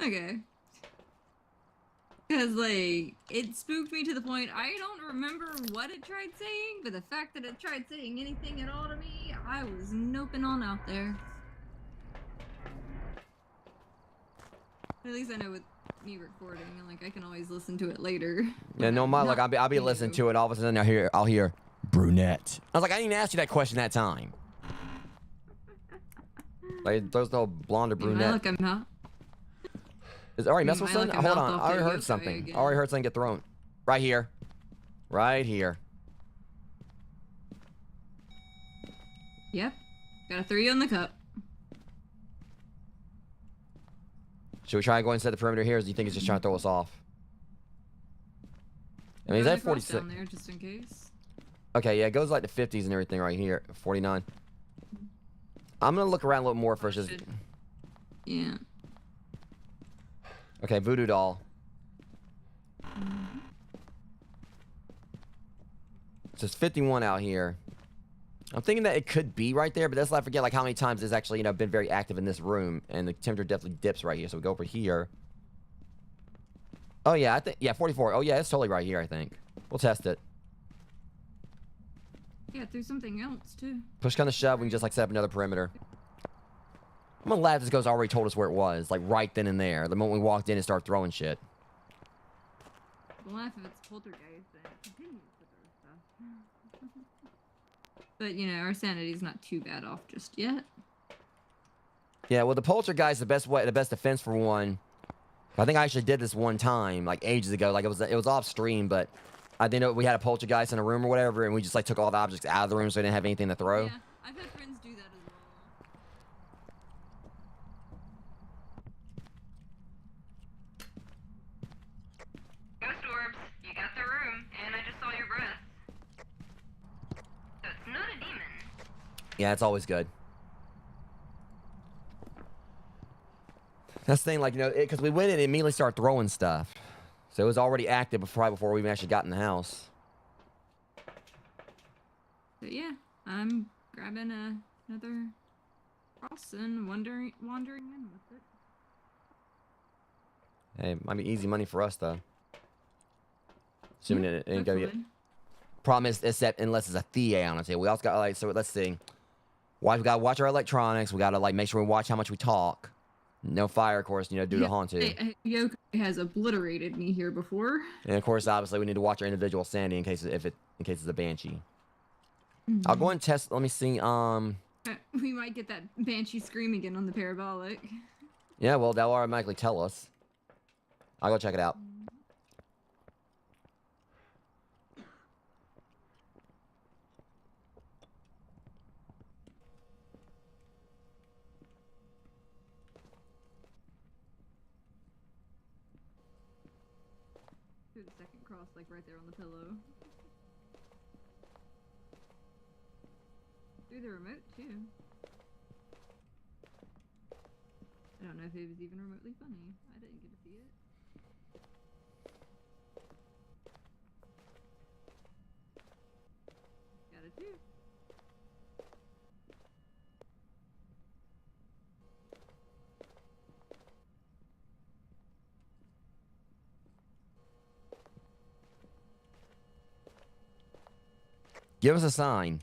Okay. Because, like, it spooked me to the point I don't remember what it tried saying, but the fact that it tried saying anything at all to me, I was noping on out there. At least I know with me recording, and, like, I can always listen to it later. Yeah, no, my like I'll be listening to it, and all of a sudden I'll hear brunette. I was like, I didn't ask you that question that time. Like, there's no blonde or brunette. Look, I'm not. Is it already messed with Might something? look a Hold mouth on, off I already there, heard go something. again. I already heard something get thrown. Right here. Right here. Yep. Got a 3 on the cup. Should we try and go and set the perimeter here, or do you think it's just trying to throw us off? I mean, he's Throw at the cross 46. down there just in case. Okay, yeah, it goes like the 50s and everything right here. 49. I'm gonna look around a little more first. Just... Yeah. Okay, voodoo doll. So it's 51 out here. I'm thinking that it could be right there, but let's not forget like how many times it's actually, you know, been very active in this room, and the temperature definitely dips right here. So we go over here. Oh yeah, I think 44. Oh yeah, it's totally right here. I think we'll test it. Yeah, through something else too. Push kind of shove. We can just like set up another perimeter. I'm gonna laugh. This guy's already told us where it was, like right then and there. The moment we walked in and started throwing shit. Don't laugh if it's poltergeist. Then continue to throw stuff. But you know, our sanity's not too bad off just yet. Yeah, well, the poltergeist, the best defense for one. I think I actually did this one time, like ages ago. Like it was off stream, but I think we had a poltergeist in a room or whatever, and we just like took all the objects out of the room so we didn't have anything to throw. Yeah, I've had friends do that as well. Ghost orbs, you got the room, and I just saw your breath. So it's not a demon. Yeah, it's always good. That's the thing, like, you know, because we went in and immediately started throwing stuff. So it was already active before we even actually got in the house. So yeah, I'm grabbing another cross and wandering in with it. Hey, it might be easy money for us, though. Assuming it ain't gonna get... Hopefully. Problem is, except unless it's a Thea on it. We also got, like, so let's see. We gotta watch our electronics. We gotta, like, make sure we watch how much we talk. No fire, of course, you know, due to Haunted. Yoko has obliterated me here before. And of course, obviously, we need to watch our individual sanity in case it's a banshee. I'll go and test. Let me see. We might get that banshee scream again on the parabolic. Yeah, well, that'll automatically tell us. I'll go check it out. Do the second cross, like right there on the pillow. Through the remote too. I don't know if it was even remotely funny. I didn't get to see it. Got it too. Give us a sign.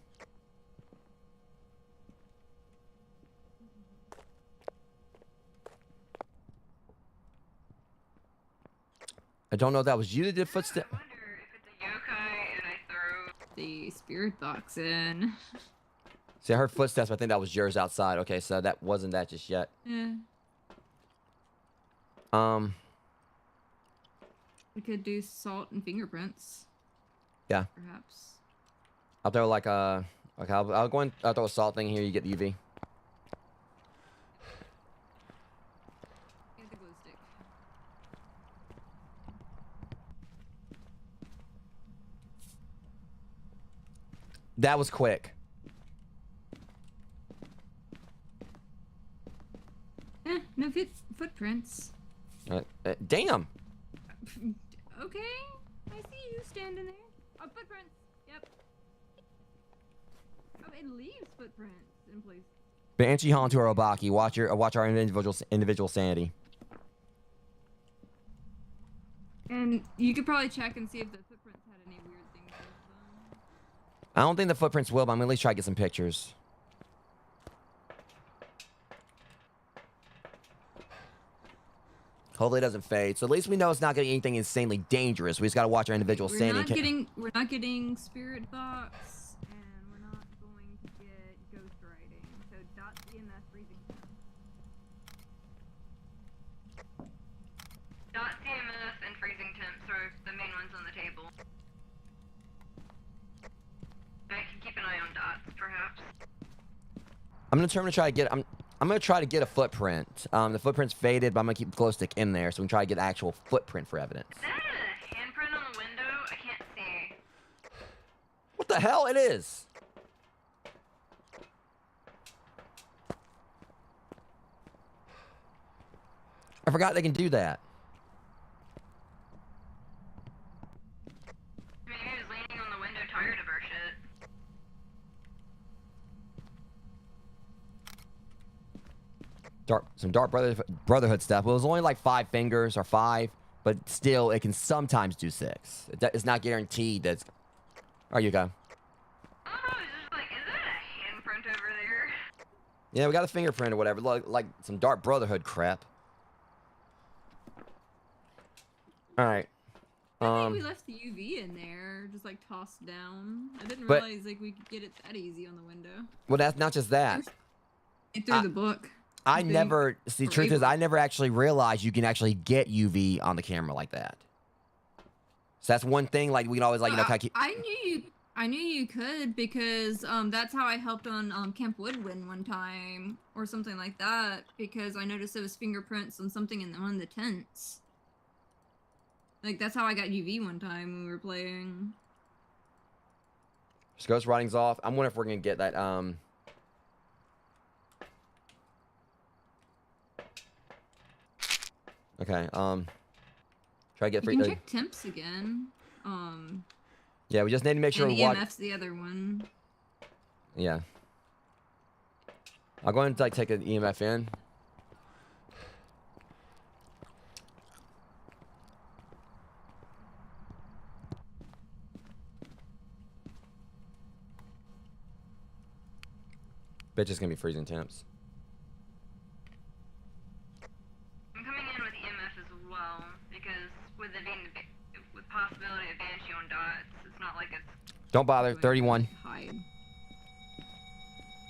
I don't know if that was you that did footstep. I wonder if it's a yokai and I throw. The spirit box in. See, I heard footsteps, but I think that was yours outside. Okay, so that wasn't that just yet. Yeah. We could do salt and fingerprints. Yeah. Perhaps. I'll throw like a. Okay, I'll go and I'll throw a salt thing here. You get the UV. Get the glue stick. That was quick. No footprints. Damn. Okay. I see you standing there. Oh, footprints. Yep. Oh, it leaves footprints in place. Banshee Hantu or Obake. Watch our individual sanity. And you could probably check and see if the footprints had any weird things with them. I don't think the footprints will, but I'm gonna at least try to get some pictures. Hopefully it doesn't fade. So at least we know it's not gonna be anything insanely dangerous. We just gotta watch our individual sanity. We're not getting spirit box, and we're not going to get ghost writing. So dot EMF freezing temp. Dot CMF and freezing temps are the main ones on the table. I can keep an eye on dots, perhaps. I'm gonna try to get. I'm gonna try to get a footprint. The footprint's faded, but I'm gonna keep the glow stick in there so we can try to get an actual footprint for evidence. Is that a handprint on the window? I can't see. What the hell? It is. I forgot they can do that. Maybe he was leaning on the window, tired of our shit. Some dark brotherhood stuff. Well, it was only like 5 fingers or 5, but still, it can sometimes do 6. It's not guaranteed that. There you go. Oh, it's just like, is that a handprint over there? Yeah, we got a fingerprint or whatever. Like some dark brotherhood crap. All right. I think we left the UV in there, just like tossed down. I didn't But- realize like we could get it that easy on the window. Well, that's not just that. It through the book. I think never see. we're Truth is, able- I never actually realized you can actually get UV on the camera like that. So that's one thing. Like we can always like Well, kind of keep. I knew you could because that's how I helped on Camp Woodwind one time or something like that because I noticed there was fingerprints on something in one of the tents. Like that's how I got UV one time when we were playing. Just ghost writing's off. I'm wondering if we're gonna get that. Okay. Try to get You free. can check temps again. Yeah, we just need to make sure and what. EMF's the other one. Yeah. I'll go ahead and like take an EMF in. Bet it's gonna be freezing temps. I'm coming in with EMF as well, because with it being with possibility of banshee on dots, it's not like it's. Don't bother. Go ahead 31. and hide.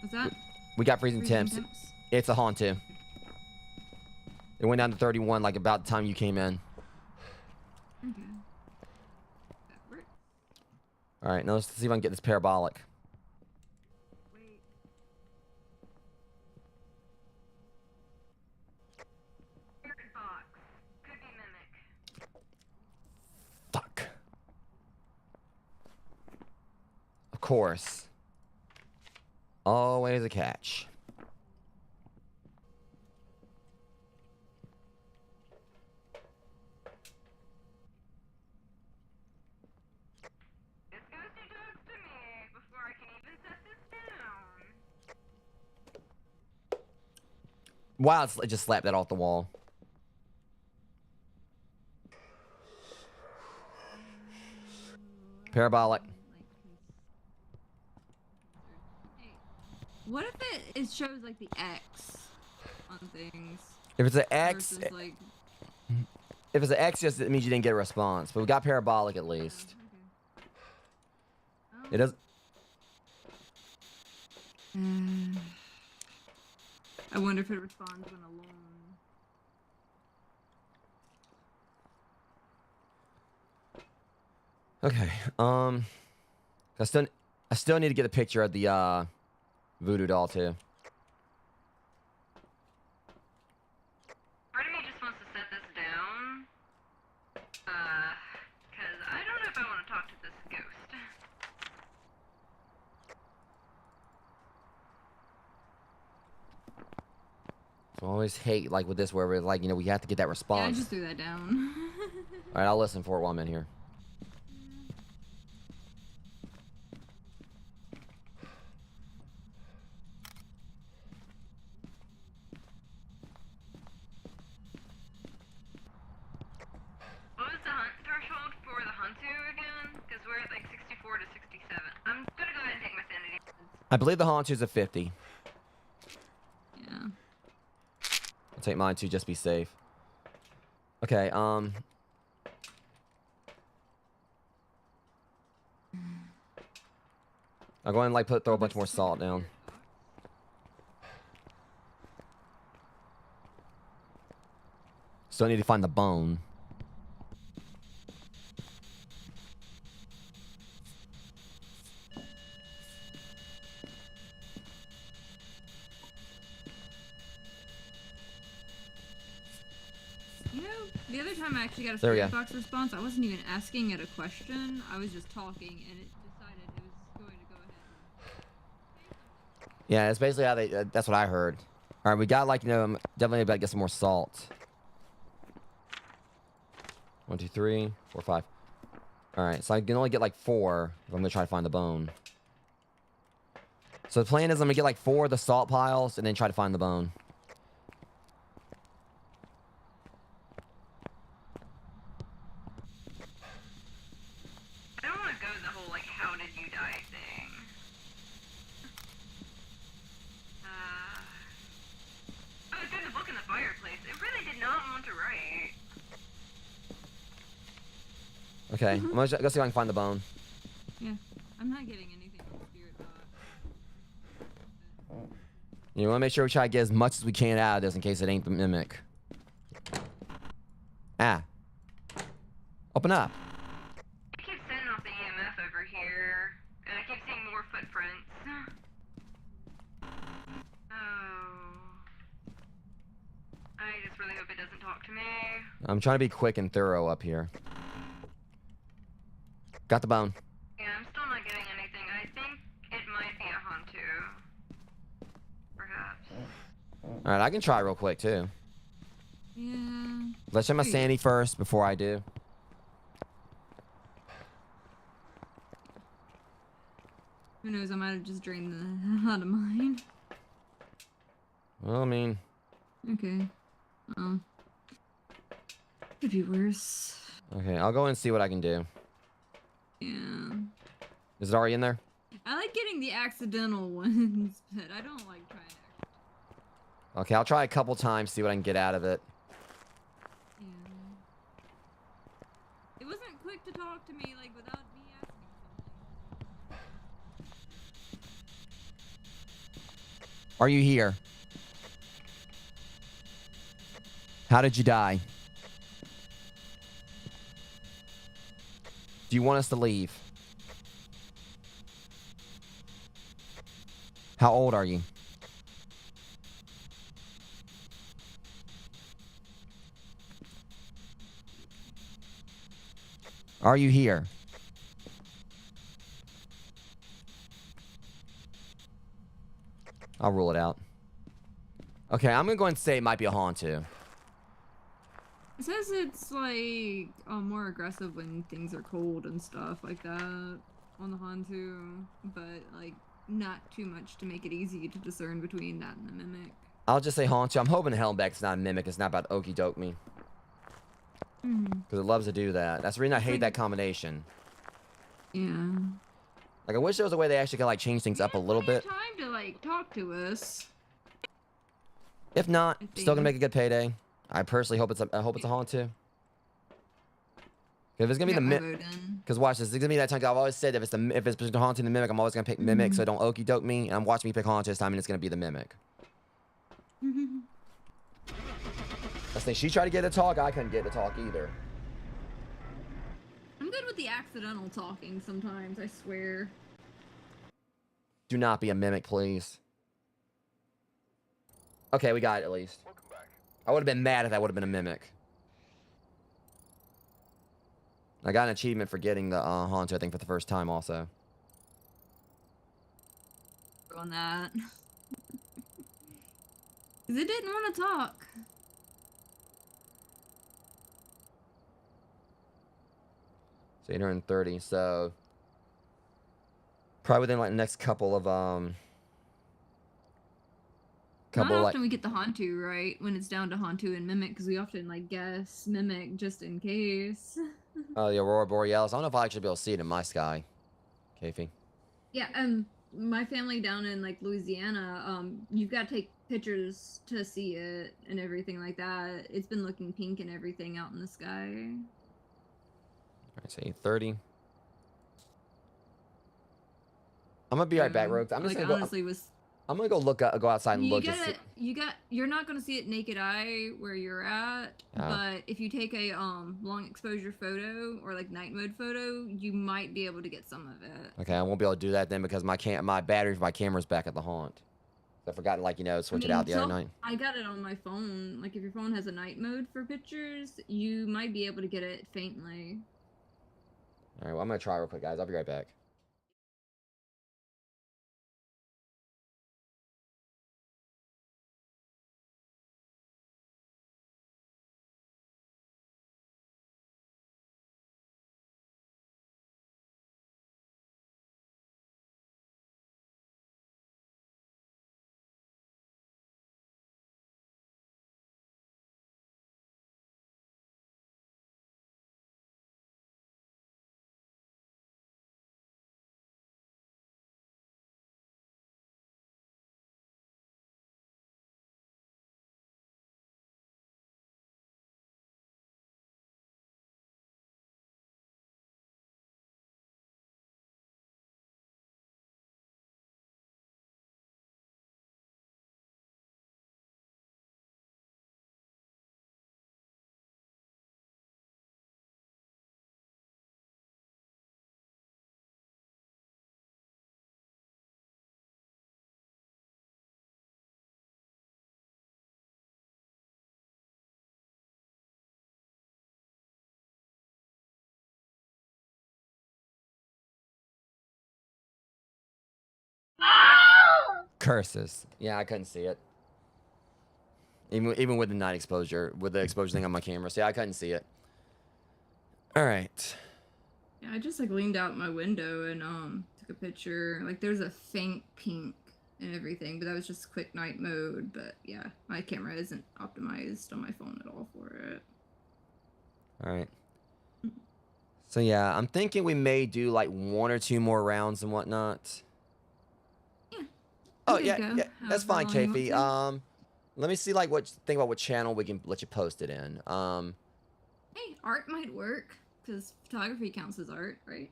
What's that? We got freezing temps. It's a haunt too. It went down to 31 like about the time you came in. Okay. That works. All right, now let's see if I can get this parabolic. Wait. Spirit box. Could be mimic. Fuck. Of course. Always a catch. This ghosty talks to me before I can even set this down. Wow, it just slapped that off the wall. Parabolic. What if it shows like the X on things If it's an X, versus like? if it's an X, just it means you didn't get a response. But we got parabolic at least. Okay. It does. I wonder if it responds when alone. Okay. I still need to get a picture of the voodoo doll too. Part of me just wants to set this down. Cause I don't know if I want to talk to this ghost. I always hate like with this where we're like, you know, we have to get that Yeah, I response. just threw that down. All right, I'll listen for it while I'm in here. What was the hunt threshold for the Huntu again? Because we're at like 64 to 67. I'm gonna go ahead and take my sanity. I believe the Hauntu's a 50. Yeah. I'll take mine too, just be safe. Okay, I'll go ahead and like throw a bunch more salt down. Still need to find the bone. You know, the other time I actually got a There we spirit go. box response, I wasn't even asking it a question. I was just talking, and it decided it was going to go ahead. Yeah, it's basically how they. That's what I heard. All right, we got like, you know, definitely about to get some more salt. 1, 2, 3, 4, 5. All right, so I can only get like 4 if I'm gonna try to find the bone. So the plan is I'm gonna get like 4 of the salt piles and then try to find the bone. I don't want to go the whole like how did you die thing. Oh, there's a book in the fireplace. It really did not want to write. Okay, I'm gonna go see if I can find the bone. Yeah, I'm not getting anything from spirit box. You want to make sure we try to get as much as we can out of this in case it ain't the mimic. Ah. Open up. I keep sending off the EMF over here, and I keep seeing more footprints. Oh. I just really hope it doesn't talk to me. I'm trying to be quick and thorough up here. Got the bone. Yeah, I'm still not getting anything. I think it might be a Hantu. Perhaps. Alright, I can try real quick too. Yeah. Let's check my Sweet. sanity first before I do. Who knows? I might have just drained the hell out of mine. Well, I mean, Okay. Well, could be worse. okay, I'll go and see what I can do. Yeah. Is it already in there? I like getting the accidental ones, but I don't like trying to. Okay, I'll try a couple times, see what I can get out of it. Yeah. It wasn't quick to talk to me, like, without me asking something. Are you here? How did you die? Do you want us to leave? How old are you? Are you here? I'll rule it out. Okay, I'm gonna go and say it might be a Hauntu. It says it's like more aggressive when things are cold and stuff like that on the Hantu, but like not too much to make it easy to discern between that and the mimic. I'll just say Hauntu. I'm hoping Helmbeck's not a mimic. It's not about okey doke me. Mm. Because it loves to do that. That's the reason I hate that combination. Yeah. Like, I wish there was a way they actually could, like, change things up a little bit. Time to like talk to us. If not, I still gonna think. make a good payday. I personally hope it's a haunt too. If it's gonna be the mimic, because watch this, it's gonna be that time. I've always said if it's between haunting and the mimic, I'm always gonna pick mimic, so don't okey doke me. And I'm watching me pick haunt this time, and it's gonna be the mimic. I think she tried to get to talk. I couldn't get to talk either. I'm good with the accidental talking sometimes, I swear. Do not be a mimic, please. Okay, we got it at least. Welcome back. I would have been mad if that would have been a mimic. I got an achievement for getting the haunter, I think, for the first time also. On that. Because it didn't want to talk. So 830, so probably within like the next couple of Not like often we get the Hantu right when it's down to Hantu and Mimic, because we often like guess Mimic just in case. the Aurora Borealis. I don't know if I'll actually be able to see it in my sky. Kathy. Yeah, my family down in like Louisiana, you've got to take pictures to see it and everything like that. It's been looking pink and everything out in the sky. Alright, so 830. I'm gonna be right back, Rogue. I'm just like, gonna honestly I'm gonna go outside and look to see. You're not gonna see it naked eye where you're at, but if you take a long exposure photo or like night mode photo, you might be able to get some of it. Okay, I won't be able to do that then because my battery for my camera's back at the haunt. I forgot to, like, you know, switch it out the other night. I got it on my phone. Like if your phone has a night mode for pictures, you might be able to get it faintly. All right, well, I'm gonna try real quick, guys. I'll be right back. Curses. Yeah, I couldn't see it. Even with the night exposure, with the exposure thing on my camera. See, I couldn't see it. All right. Yeah, I just like leaned out my window and took a picture. Like there's a faint pink and everything, but that was just quick night mode. But yeah, my camera isn't optimized on my phone at all for it. All right. So yeah, I'm thinking we may do like 1 or 2 more rounds and whatnot. Yeah. Oh yeah, that's fine, Kathy. Let me see like think about what channel we can let you post it in. Hey, art might work because photography counts as art, right?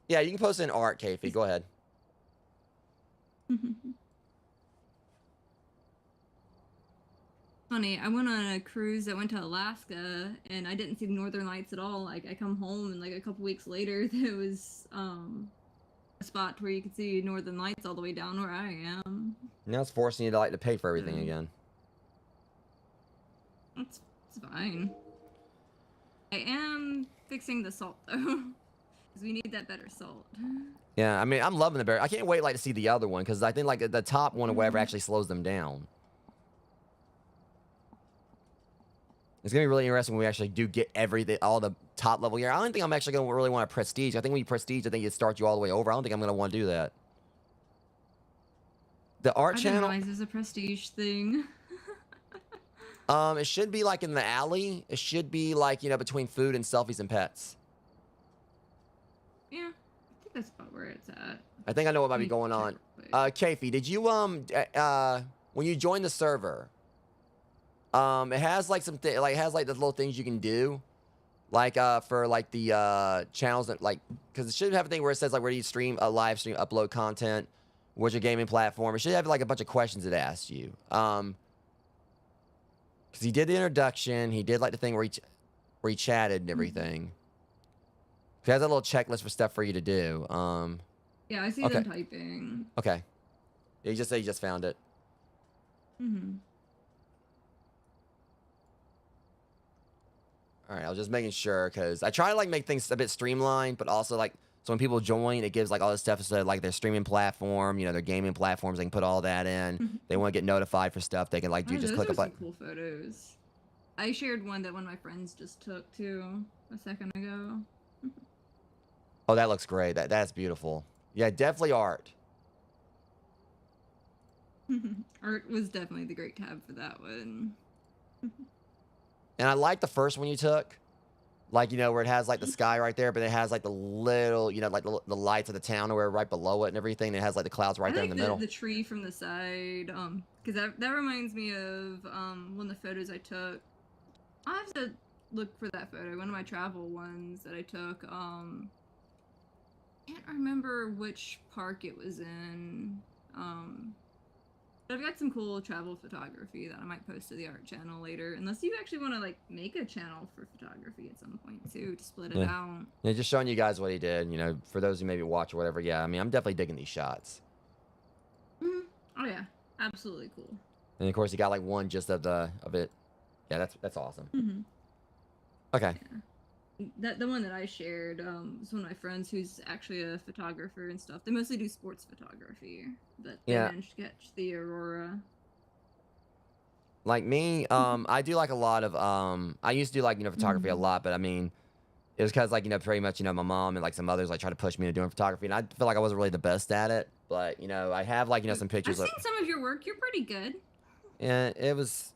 Yeah, you can post it in art, Kathy. Go ahead. Funny, I went on a cruise that went to Alaska and I didn't see the northern lights at all. Like I come home and like a couple weeks later there was a spot where you could see northern lights all the way down where I am. Now it's forcing you to like to pay for everything again. It's fine. I am fixing the salt though, because we need that better salt. Yeah, I mean, I'm loving the berry. I can't wait like to see the other one because I think like the top one or whatever actually slows them down. It's gonna be really interesting when we actually do get everything, all the top level gear. I don't think I'm actually gonna really want to prestige. I think when you prestige, I think it starts you all the way over. I don't think I'm gonna want to do that. The art I channel. didn't realize there's a prestige thing. It should be like in the alley. It should be like, you know, between food and selfies and pets. Yeah, I think that's about where it's at. I think I know what might Let be me going check on. real quick. Kafie, did you when you join the server, it has like some like it has like the little things you can do, like for like the channels that like, because it should have a thing where it says like where do you stream a live stream, upload content, what's your gaming platform. It should have like a bunch of questions it asks you. Because he did the introduction, he did like the thing where he chatted and everything. He has a little checklist for stuff for you to do. Yeah, I see okay. them typing. Okay. Yeah, you just say you just found it. All right, I was just making sure because I try to like make things a bit streamlined, but also like so when people join, it gives like all this stuff so like their streaming platform, you know, their gaming platforms. They can put all that in. They want to get notified for stuff. They can like do Oh, just those click are a some button. cool photos. I shared one that one of my friends just took too a second ago. Oh, that looks great. That's beautiful. Yeah, definitely art. Art was definitely the great tab for that one. And I like the first one you took. Like, you know, where it has like the sky right there, but it has like the little, you know, like the lights of the town where right below it and everything. It has like the clouds right there in the middle. The tree from the side, because that reminds me of one of the photos I took. I have to look for that photo. One of my travel ones that I took. Can't remember which park it was in. But I've got some cool travel photography that I might post to the art channel later. Unless you actually want to like make a channel for photography at some point too, to split it out. Yeah, just showing you guys what he did. You know, for those who maybe watch or whatever. Yeah, I mean, I'm definitely digging these shots. Oh yeah, absolutely cool. And of course, you got like one just of it. Yeah, that's awesome. Okay. Yeah. The one that I shared was one of my friends who's actually a photographer and stuff. They mostly do sports photography, but they managed to catch the aurora. Like me, I do like a lot of I used to do like, you know, photography a lot, but I mean, it was because like, you know, pretty much, you know, my mom and like some others like try to push me into doing photography, and I feel like I wasn't really the best at it. But you know, I have like, you know, some pictures. I've seen some of your work. You're pretty good. Yeah, it was.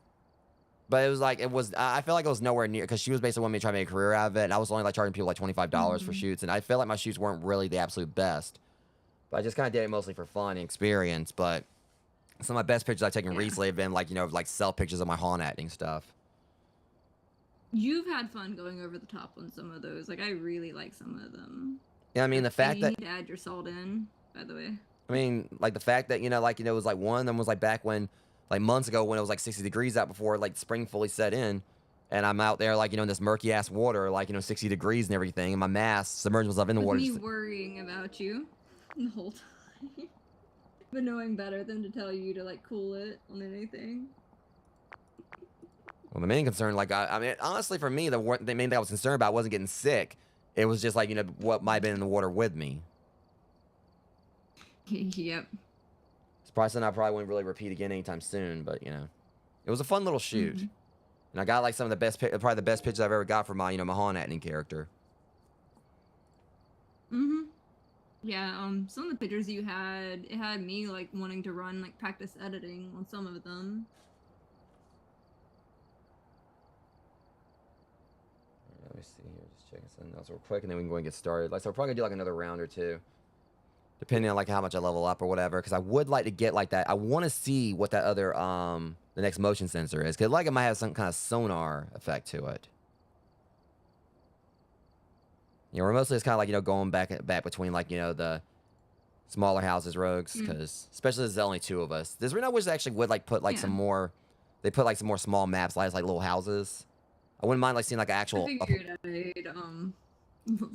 But it was like, I feel like it was nowhere near, because she was basically wanting me to try to make a career out of it, and I was only like charging people like $25 for shoots, and I feel like my shoots weren't really the absolute best. But I just kind of did it mostly for fun and experience. But some of my best pictures I've taken recently have been like, you know, like self pictures of my haunt acting stuff. You've had fun going over the top on some of those. Like, I really like some of them. Yeah, I mean, the fact that... You need to add your salt in, by the way. I mean, like the fact that, you know, like, you know, it was like one of them was like back when, like months ago when it was like 60 degrees out before like spring fully set in, and I'm out there like, you know, in this murky ass water, like, you know, 60 degrees and everything, and my mask submerged myself in the water. Me worrying about you the whole time, but knowing better than to tell you to like cool it on anything. Well, the main concern, like, I mean, honestly, for me, the main thing I was concerned about wasn't getting sick. It was just like, you know, what might have been in the water with me. Yep. It's probably something I probably wouldn't really repeat again anytime soon, but, you know, it was a fun little shoot. And I got like some of the best, probably the best pictures I've ever got for my, you know, my haunt acting character. Yeah, some of the pictures you had, it had me like wanting to run like practice editing on some of them. Let me see here, just checking something else real quick, and then we can go and get started. Like, so we're probably gonna do like another round or two, depending on like how much I level up or whatever. Because I would like to get like that. I want to see what that other the next motion sensor is, because like it might have some kind of sonar effect to it. You know, we're mostly just kind of like, you know, going back between like, you know, the smaller houses, rogues, because especially there's only two of us. There's I wish they actually would like put like some more. They put like some more small maps, like little houses. I wouldn't mind like seeing like an actual. I figured I'd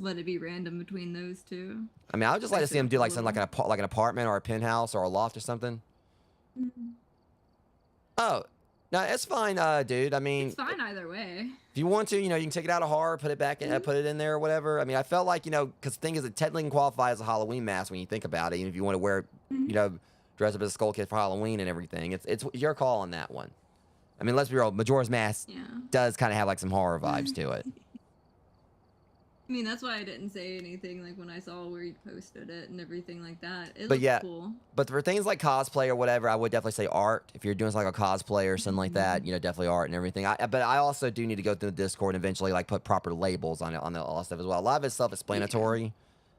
let it be random between those two. I mean, I would just like to see them do like something like an apartment or a penthouse or a loft or something. Oh, no, it's fine, dude. I mean, It's fine either way. if you want to, you know, you can take it out of horror, put it back in, put it in there or whatever. I mean, I felt like, you know, because the thing is, it technically can qualify as a Halloween mask when you think about it. Even if you want to wear, you know, dress up as a skull kid for Halloween and everything, it's your call on that one. I mean, let's be real. Majora's Mask does kind of have like some horror vibes to it. I mean, that's why I didn't say anything like when I saw where you posted it and everything like that. It looks cool. But for things like cosplay or whatever, I would definitely say art. If you're doing like a cosplay or something like that, you know, definitely art and everything. But I also do need to go through the Discord and eventually like put proper labels on it, on all that stuff as well. A lot of it's self-explanatory.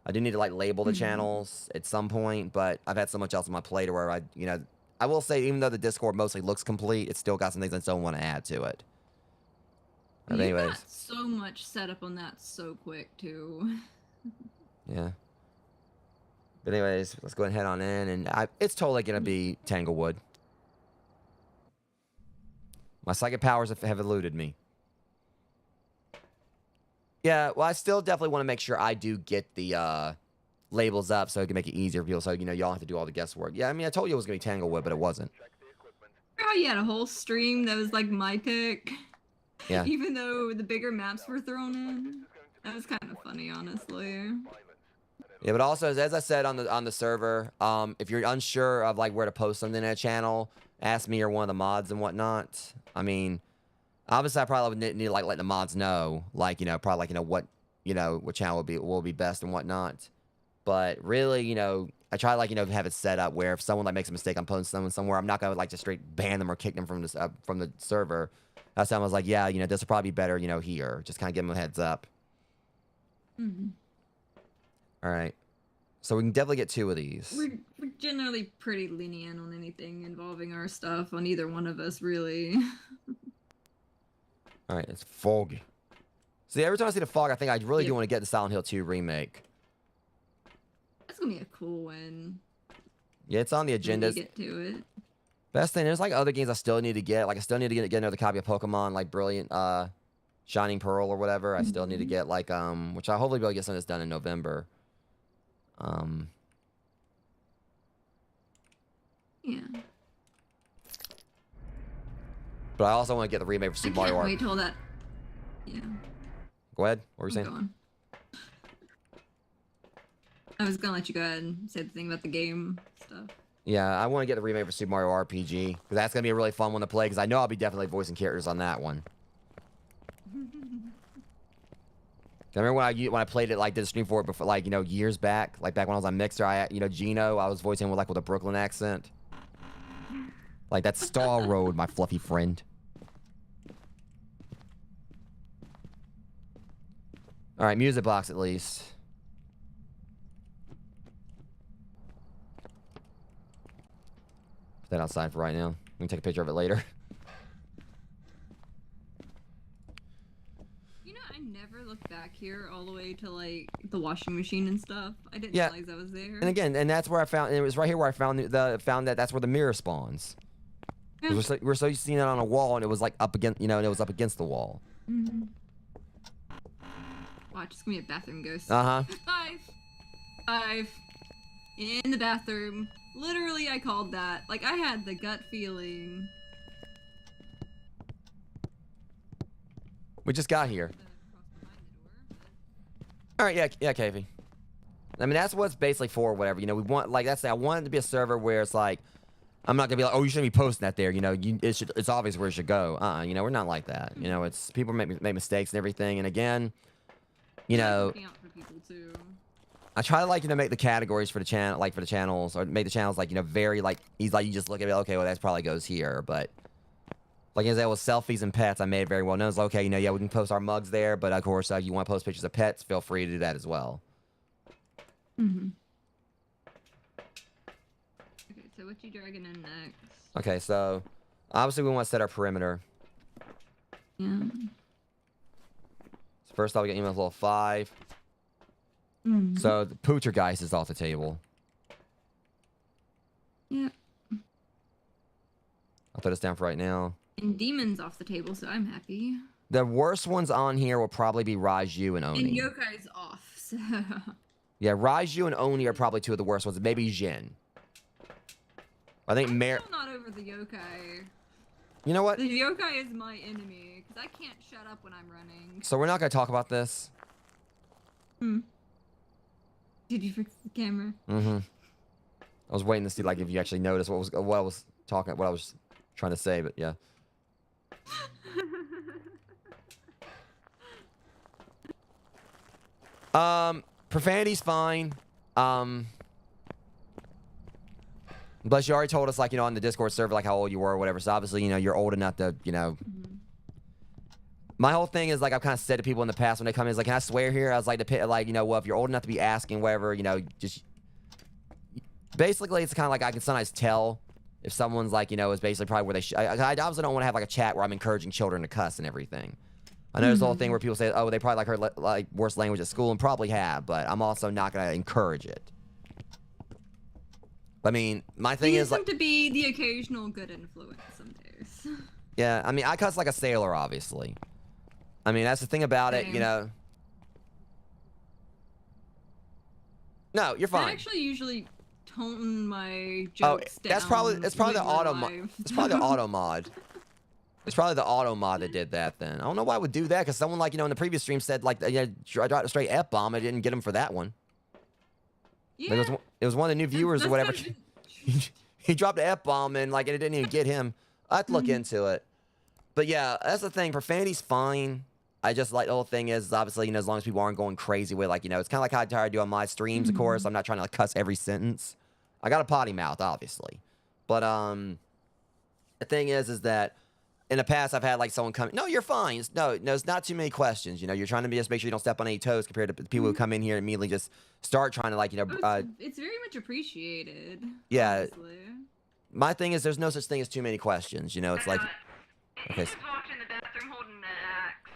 I do need to like label the channels at some point, but I've had so much else on my plate where I will say, even though the Discord mostly looks complete, it's still got some things I still want to add to it. But You anyways, got so much set up on that so quick too. yeah. But anyways, let's go ahead and head on in, and it's totally gonna be Tanglewood. My psychic powers have eluded me. Yeah, well, I still definitely want to make sure I do get the labels up so it can make it easier for people, so y'all don't have to do all the guesswork. Yeah, I mean, I told you it was gonna be Tanglewood, but it wasn't. Oh, you had a whole stream that was like my pick. Yeah. Even though the bigger maps were thrown in. That was kind of funny, honestly. Yeah, but also as I said on the server, if you're unsure of like where to post something in a channel, ask me or one of the mods and whatnot. I mean, obviously I probably would need to like let the mods know, like probably like what channel will be best and whatnot. But really, I try like have it set up where if someone like makes a mistake on posting someone somewhere, I'm not gonna like just straight ban them or kick them from the server. That's time I was like, yeah, this will probably be better, here. Just kind of give them a heads up. Mm-hmm. All right. So we can definitely get 2 of these. We're generally pretty lenient on anything involving our stuff on either one of us, really. All right, it's foggy. See, every time I see the fog, I think I really do want to get the Silent Hill 2 remake. That's gonna be a cool one. Yeah, it's on the agenda. Get to it. Best thing, there's like other games I still need to get. Like I still need to get another copy of Pokemon, like Brilliant, Shining Pearl or whatever. I still need to get like which I hopefully be able to get some of this done in November. Yeah. But I also want to get the remake for Super Mario Can't World. wait till that. Yeah. Go ahead. What were you I'm saying? going. I was gonna let you go ahead and say the thing about the game stuff. Yeah, I want to get the remake for Super Mario RPG because that's gonna be a really fun one to play. Because I know I'll be definitely voicing characters on that one. I remember when I played it, like did a stream for it before, like years back, like back when I was on Mixer. Gino, I was voicing with a Brooklyn accent. Like that's Star Road, my fluffy friend. All right, music box at least. Put that outside for right now. We can take a picture of it later. I never looked back here all the way to like the washing machine and stuff. I didn't Yeah. realize I was there. And again, and that's where I found. And it was right here where I found that that's where the mirror spawns. 'Cause we're so used to seeing it on a wall, and it was like up against, and it was up against the wall. Mm-hmm. Watch, it's gonna be a bathroom ghost. Uh huh. 5. In the bathroom. Literally, I called that. Like, I had the gut feeling. We just got here. All right, yeah, Kavy. I mean, that's what it's basically for. Whatever, we want. Like that's. I want it to be a server where it's like, I'm not gonna be like, oh, you shouldn't be posting that there. It's obvious where it should go. We're not like that. It's people make mistakes and everything. And again, Looking out for people too. I try to make the categories for the channel, like for the channels, or make the channels very you just look at it. Okay, well that probably goes here, but. Like as I was selfies and pets, I made it very well known. It's like, okay, yeah, we can post our mugs there, but of course, you want to post pictures of pets, feel free to do that as well. Mm-hmm. Okay, so what you dragging in next? Okay, so obviously we want to set our perimeter. Yeah. So first off, we got email level 5. Mm-hmm. So the Pootergeist is off the table. Yep. I'll put this down for right now. And Demon's off the table, so I'm happy. The worst ones on here will probably be Raiju and Oni. And Yokai's off, so... Yeah, Raiju and Oni are probably 2 of the worst ones. Maybe Jin. I think I'm still not over the yokai. You know what? The yokai is my enemy, because I can't shut up when I'm running. So we're not going to talk about this. Hmm. Did you fix the camera? Mm-hmm. I was waiting to see if you actually noticed what I was trying to say, but yeah. Profanity's fine. But you already told us, on the Discord server, how old you were or whatever. So obviously, you're old enough to, My whole thing is like I've kind of said to people in the past when they come in, is like, can I swear here? I was like, like, you know, well, if you're old enough to be asking, whatever, you know, just basically it's kind of like I can sometimes tell if someone's like, you know, is basically probably where they should. I obviously don't want to have like a chat where I'm encouraging children to cuss and everything. I know there's the whole thing where people say, oh, they probably like heard like worse language at school, and probably have, but I'm also not gonna encourage it. I mean, my thing is like to be the occasional good influence some days. Yeah, I mean, I cuss like a sailor, obviously. I mean, that's the thing about it, you know. No, you're fine. I actually usually tone my Oh, jokes that's down probably the auto when mod. we're live. It's probably the auto mod. It's probably the auto mod that did that. Then I don't know why I would do that, because someone like, you know, in the previous stream said like, yeah, I dropped a straight F bomb. I didn't get him for that one. Yeah, It was one of the new viewers or whatever. That's He dropped an F bomb and like it didn't even get him. I have to look into it. But yeah, that's the thing. Profanity's fine. I just like the whole thing is obviously, you know, as long as people aren't going crazy with like, you know, it's kind of like how I try to do on my streams. Of course, I'm not trying to like cuss every sentence. I got a potty mouth, obviously, but the thing is that in the past I've had like someone come. No, you're fine. No, it's not too many questions. You know, you're trying to just make sure you don't step on any toes compared to the people who come in here and immediately just start trying to like, you know. It's very much appreciated. Yeah. Honestly. My thing is there's no such thing as too many questions. You know, it's like. He just walked in the bathroom holding an axe.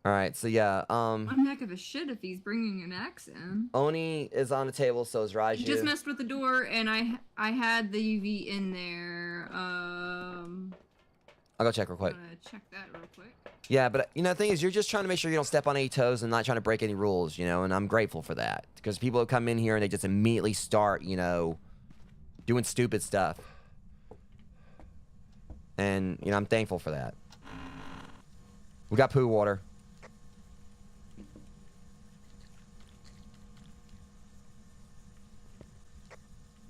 All right, so yeah, One heck of a shit if he's bringing an axe in. Oni is on the table, so is Raiju. He just messed with the door, and I had the UV in there. I'll go check real quick. I'm gonna check that real quick. Yeah, but you know, the thing is, you're just trying to make sure you don't step on any toes and not trying to break any rules, you know, and I'm grateful for that. Because people come in here and they just immediately start, you know, doing stupid stuff. And, you know, I'm thankful for that. We got poo water.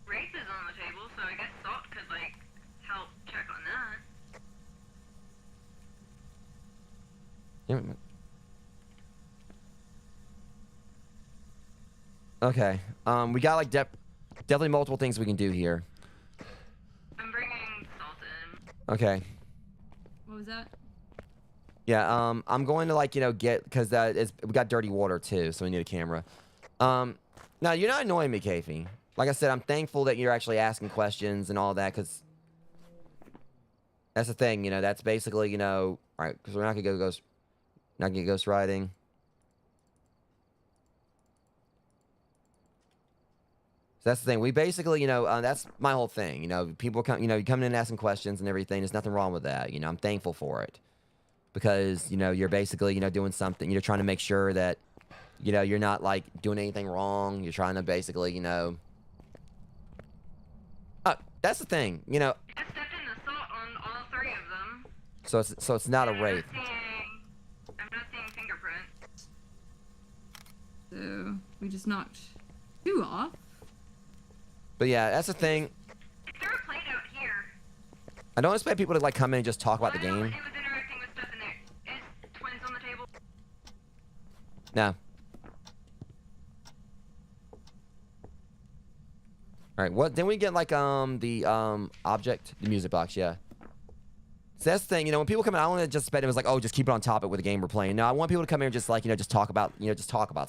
Race is on the table, so I guess Salt could, like, help check on that. Okay. We got like definitely multiple things we can do here. I'm bringing Salt in. Okay. What was that? Yeah. I'm going to like, you know, because we got dirty water too, so we need a camera. Now you're not annoying me, Kafi. Like I said, I'm thankful that you're actually asking questions and all that, because that's the thing, you know. That's basically, you know, all right, because we're not gonna go ghost riding. So that's the thing. We basically, you know, that's my whole thing. You know, people come, you know, you come in and asking questions and everything. There's nothing wrong with that. You know, I'm thankful for it, because, you know, you're basically, you know, doing something. You're trying to make sure that, you know, you're not like doing anything wrong. You're trying to basically, you know. That's the thing. You know. I stepped in the Salt on all three of them. So it's not a wraith. I'm not seeing fingerprints. So we just knocked 2 off. But yeah, that's the thing. There a plate out here. I don't expect people to like come in and just talk about the Well, game. It was interacting with stuff in there. Is twins on the table? No. All right. What? Then we get like the object, the music box. Yeah. So that's the thing. You know, when people come in, I don't want to just spend it was like, oh, just keep it on topic with the game we're playing. No, I want people to come in and just like, you know, just talk about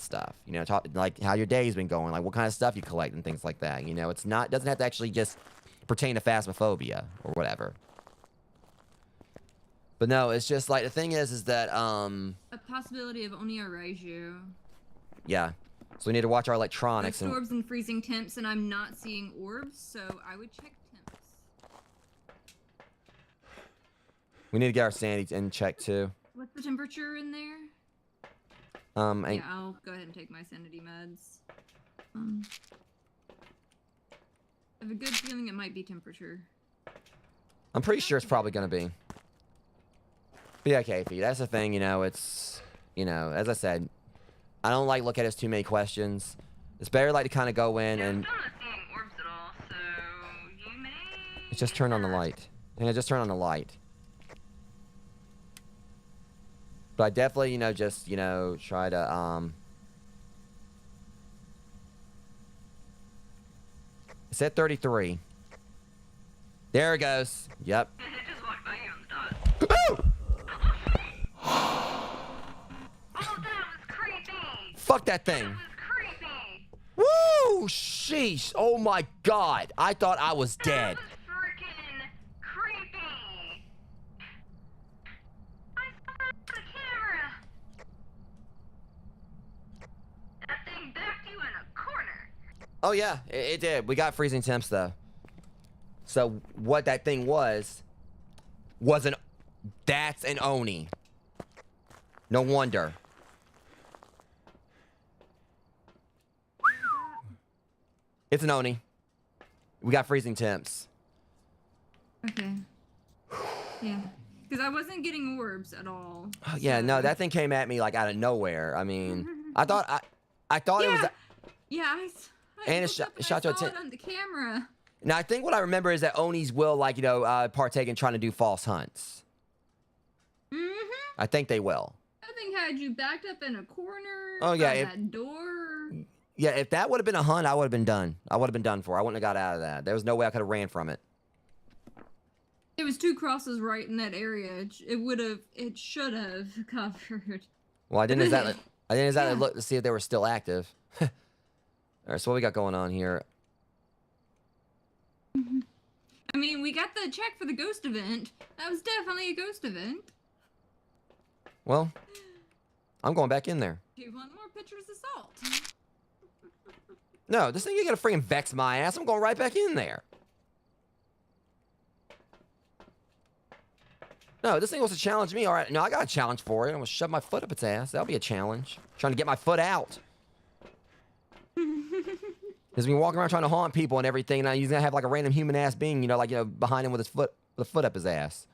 stuff. You know, talk like how your day's been going, like what kind of stuff you collect and things like that. You know, it doesn't have to actually just pertain to Phasmophobia or whatever. But no, it's just like the thing is that A possibility of Oni or Raiju. yeah. So we need to watch our electronics. Like orbs and freezing temps, and I'm not seeing orbs, so I would check temps. We need to get our sanity in check too. What's the temperature in there? Yeah, I'll go ahead and take my sanity meds. I have a good feeling it might be temperature. I'm pretty sure it's probably gonna be. But yeah, Kafi, that's the thing. You know, it's, you know, as I said, I don't like look at it as too many questions. It's better like to kind of go in Yeah, I'm and still not seeing orbs at all, so you may... just turn on the light. Yeah, just turn on the light. But I definitely, you know, just, you know, try to, it's at 33. There it goes. Yep. It just walked by you on the dot. Fuck that thing. That was creepy. Woo! Sheesh. Oh my god. I thought I was dead. That was freaking creepy. I saw that on the camera. That thing backed you in a corner. Oh yeah, it did. We got freezing temps though. So what that thing was an... That's an Oni. No wonder. It's an Oni. We got freezing temps. Okay. Yeah. Because I wasn't getting orbs at all. Oh, yeah, so- no, that thing came at me like out of nowhere. I mean, I thought it was... Yeah, I And it looked shot- up and shot you I a saw ten- it on the camera. Now, I think what I remember is that Onis will, like, you know, partake in trying to do false hunts. I think they will. That thing had you backed up in a corner. Oh, yeah, by if- that door. Yeah, if that would have been a hunt, I would have been done. I would have been done for. I wouldn't have got out of that. There was no way I could have ran from it. There was 2 crosses right in that area. It should have covered. Well, I didn't exactly Yeah. look to see if they were still active. All right, so what we got going on here? I mean, we got the check for the ghost event. That was definitely a ghost event. Well, I'm going back in there. Do you want more pictures of salt? No, this thing ain't gonna freaking vex my ass. I'm going right back in there. No, this thing wants to challenge me. All right, no, I got a challenge for it. I'm gonna shove my foot up its ass. That'll be a challenge. Trying to get my foot out. He's been walking around trying to haunt people and everything. Now he's gonna have like a random human ass being, you know, like, you know, behind him with a foot up his ass.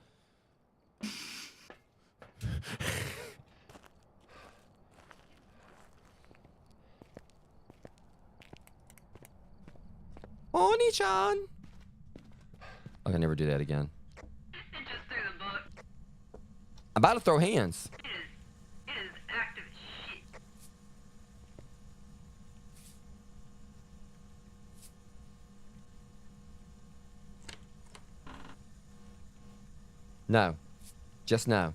Oni-chan. I can never do that again. It just threw the book. I'm about to throw hands. It is active as shit. No. Just no.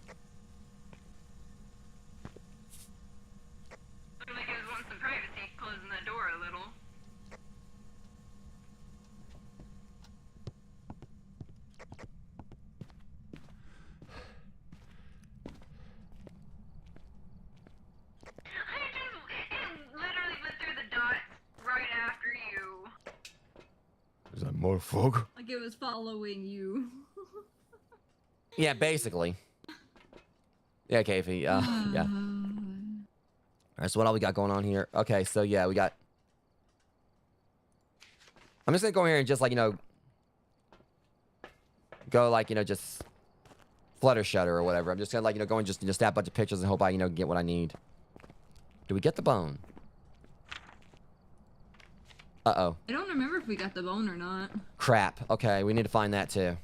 Looked like it was wanting some privacy, closing that door a little. It literally went through the dots right after you. Is that motherfucker? Like it was following you. Yeah, basically. Yeah, Kayfie. Yeah. All right, so what all we got going on here? Okay, so yeah, we got... I'm just gonna go here and just, like, you know... Go, like, you know, just... Flutter shutter or whatever. I'm just gonna, like, you know, go and just snap a bunch of pictures and hope I, you know, get what I need. Do we get the bone? Uh-oh. I don't remember if we got the bone or not. Crap. Okay, we need to find that too.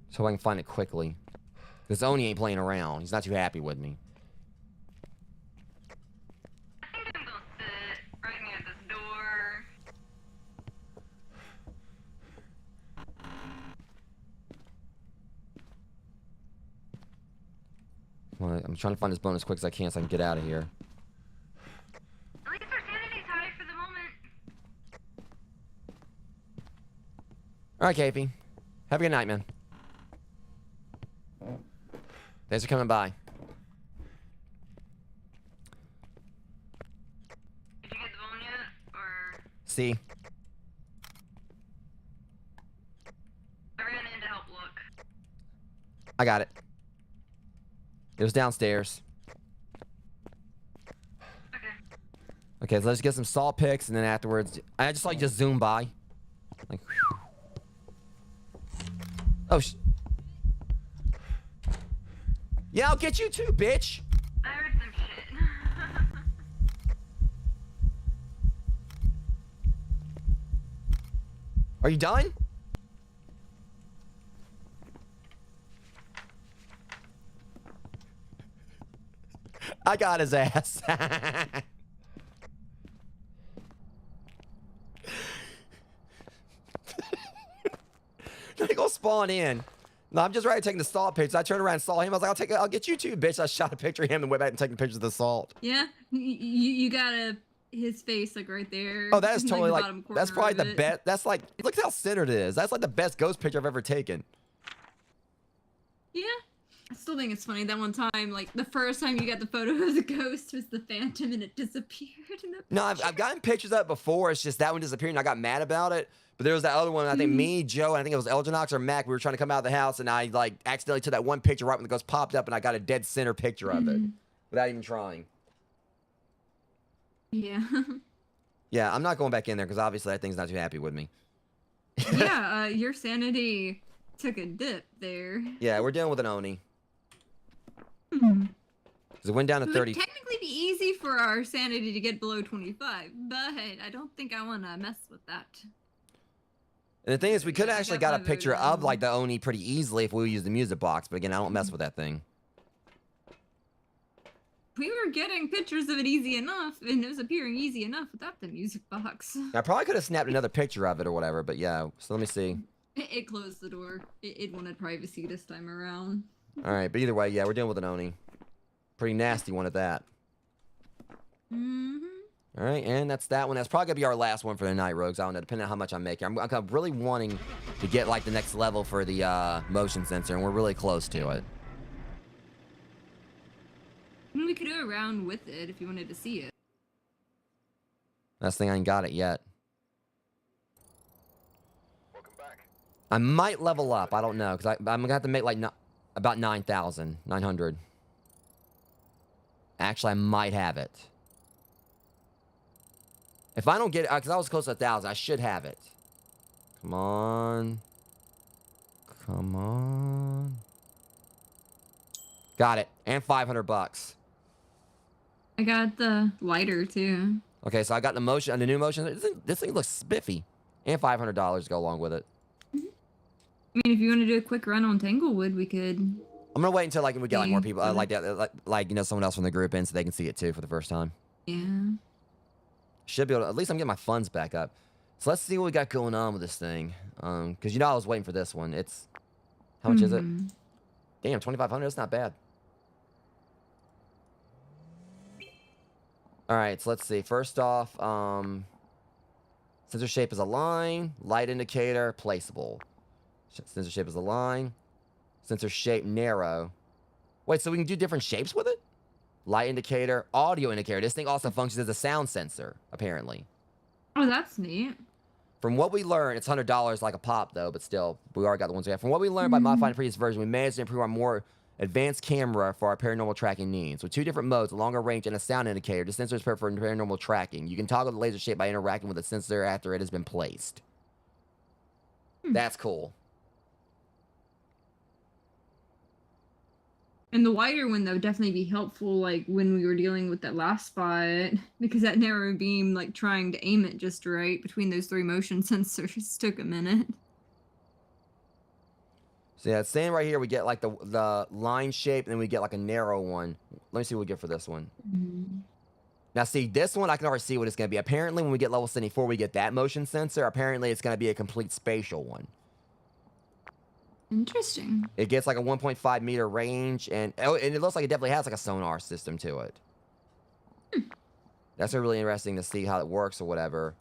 So I can find it quickly. Because Oni ain't playing around. He's not too happy with me. I think I'm gonna sit right near this door. Well, I'm trying to find this bone as quick as I can so I can get out of here. At least our sanity's high for the moment. Alright, Kayfie. Have a good night, man. Thanks for coming by. Did you get the bone yet? Or See? I ran in to help look. I got it. It was downstairs. Okay. Okay, so let's get some salt picks, and then afterwards, I just like just zoom by, like. Whew. Oh, yeah, I'll get you too, bitch. I heard some shit. Are you done? I got his ass. They gonna I'll spawn in. No, I'm just ready to take the salt pictures. I turned around and saw him. I was like, I'll get you too, bitch. I shot a picture of him and went back and taking pictures of the salt. Yeah, you got his face like right there. Oh, that is in, totally the like, bottom that's corner probably of the it. best. That's like, look how centered it is. That's like the best ghost picture I've ever taken. Yeah. I still think it's funny that one time, like the first time you got the photo of the ghost was the phantom and it disappeared. In the No, I've gotten pictures of it before. It's just that one disappeared and I got mad about it. But there was that other one. I think me, Joe, and I think it was Elginox or Mac. We were trying to come out of the house and I like accidentally took that one picture right when the ghost popped up and I got a dead center picture of it without even trying. Yeah. Yeah, I'm not going back in there because obviously that thing's not too happy with me. Yeah, your sanity took a dip there. Yeah, we're dealing with an Oni. Because it went down to It 30. would technically be easy for our sanity to get below 25, but I don't think I want to mess with that. And the thing is, we could Yeah, I actually got got a my picture vote of on. like the Oni pretty easily if we use the music box. But again, I don't mess with that thing. We were getting pictures of it easy enough, and it was appearing easy enough without the music box. I probably could have snapped another picture of it or whatever. But yeah, so let me see. It closed the door. It wanted privacy this time around. All right, but either way, yeah, we're dealing with an Oni. Pretty nasty one at that. All right, and that's that one. That's probably gonna be our last one for the night, Rogues. I don't know, depending on how much I'm making. I'm really wanting to get like the next level for the motion sensor, and we're really close to it. We could go around with it if you wanted to see it. That's the thing, I ain't got it yet. Welcome back. I might level up. I don't know, because I'm gonna have to make like about 9,900. Actually, I might have it. If I don't get it, because I was close to 1,000, I should have it. Come on. Come on. Got it. And 500 bucks. I got the lighter too. Okay, so I got the motion, the new motion. This thing looks spiffy. And $500 to go along with it. I mean, if you want to do a quick run on Tanglewood, we could. I'm gonna wait until like we get like more people, Yeah. like that, like you know, someone else from the group in, so they can see it too for the first time. Yeah. Should be able to, at least I'm getting my funds back up. So let's see what we got going on with this thing. Because you know I was waiting for this one. It's how much is it? Damn, 2,500. That's not bad. All right, so let's see. First off, sensor shape is a line. Light indicator placeable. Sensor shape is a line. Sensor shape narrow. Wait, so we can do different shapes with it? Light indicator, audio indicator. This thing also functions as a sound sensor, apparently. Oh, that's neat. From what we learned, it's $100 like a pop, though, but still, we already got the ones we have. From what we learned by modifying the previous version, we managed to improve our more advanced camera for our paranormal tracking needs. With 2 different modes, a longer range and a sound indicator, the sensor is perfect for paranormal tracking. You can toggle the laser shape by interacting with the sensor after it has been placed. That's cool. And the wider one, though, would definitely be helpful, like, when we were dealing with that last spot, because that narrow beam, like, trying to aim it just right between those 3 motion sensors took a minute. So yeah, it's saying right here we get like the line shape, and then we get like a narrow one. Let me see what we get for this one. Now see, this one I can already see what it's going to be. Apparently when we get level 74, we get that motion sensor. Apparently it's going to be a complete spatial one. Interesting. It gets like a 1.5 meter range, and it looks like it definitely has like a sonar system to it. That's really interesting to see how it works or whatever.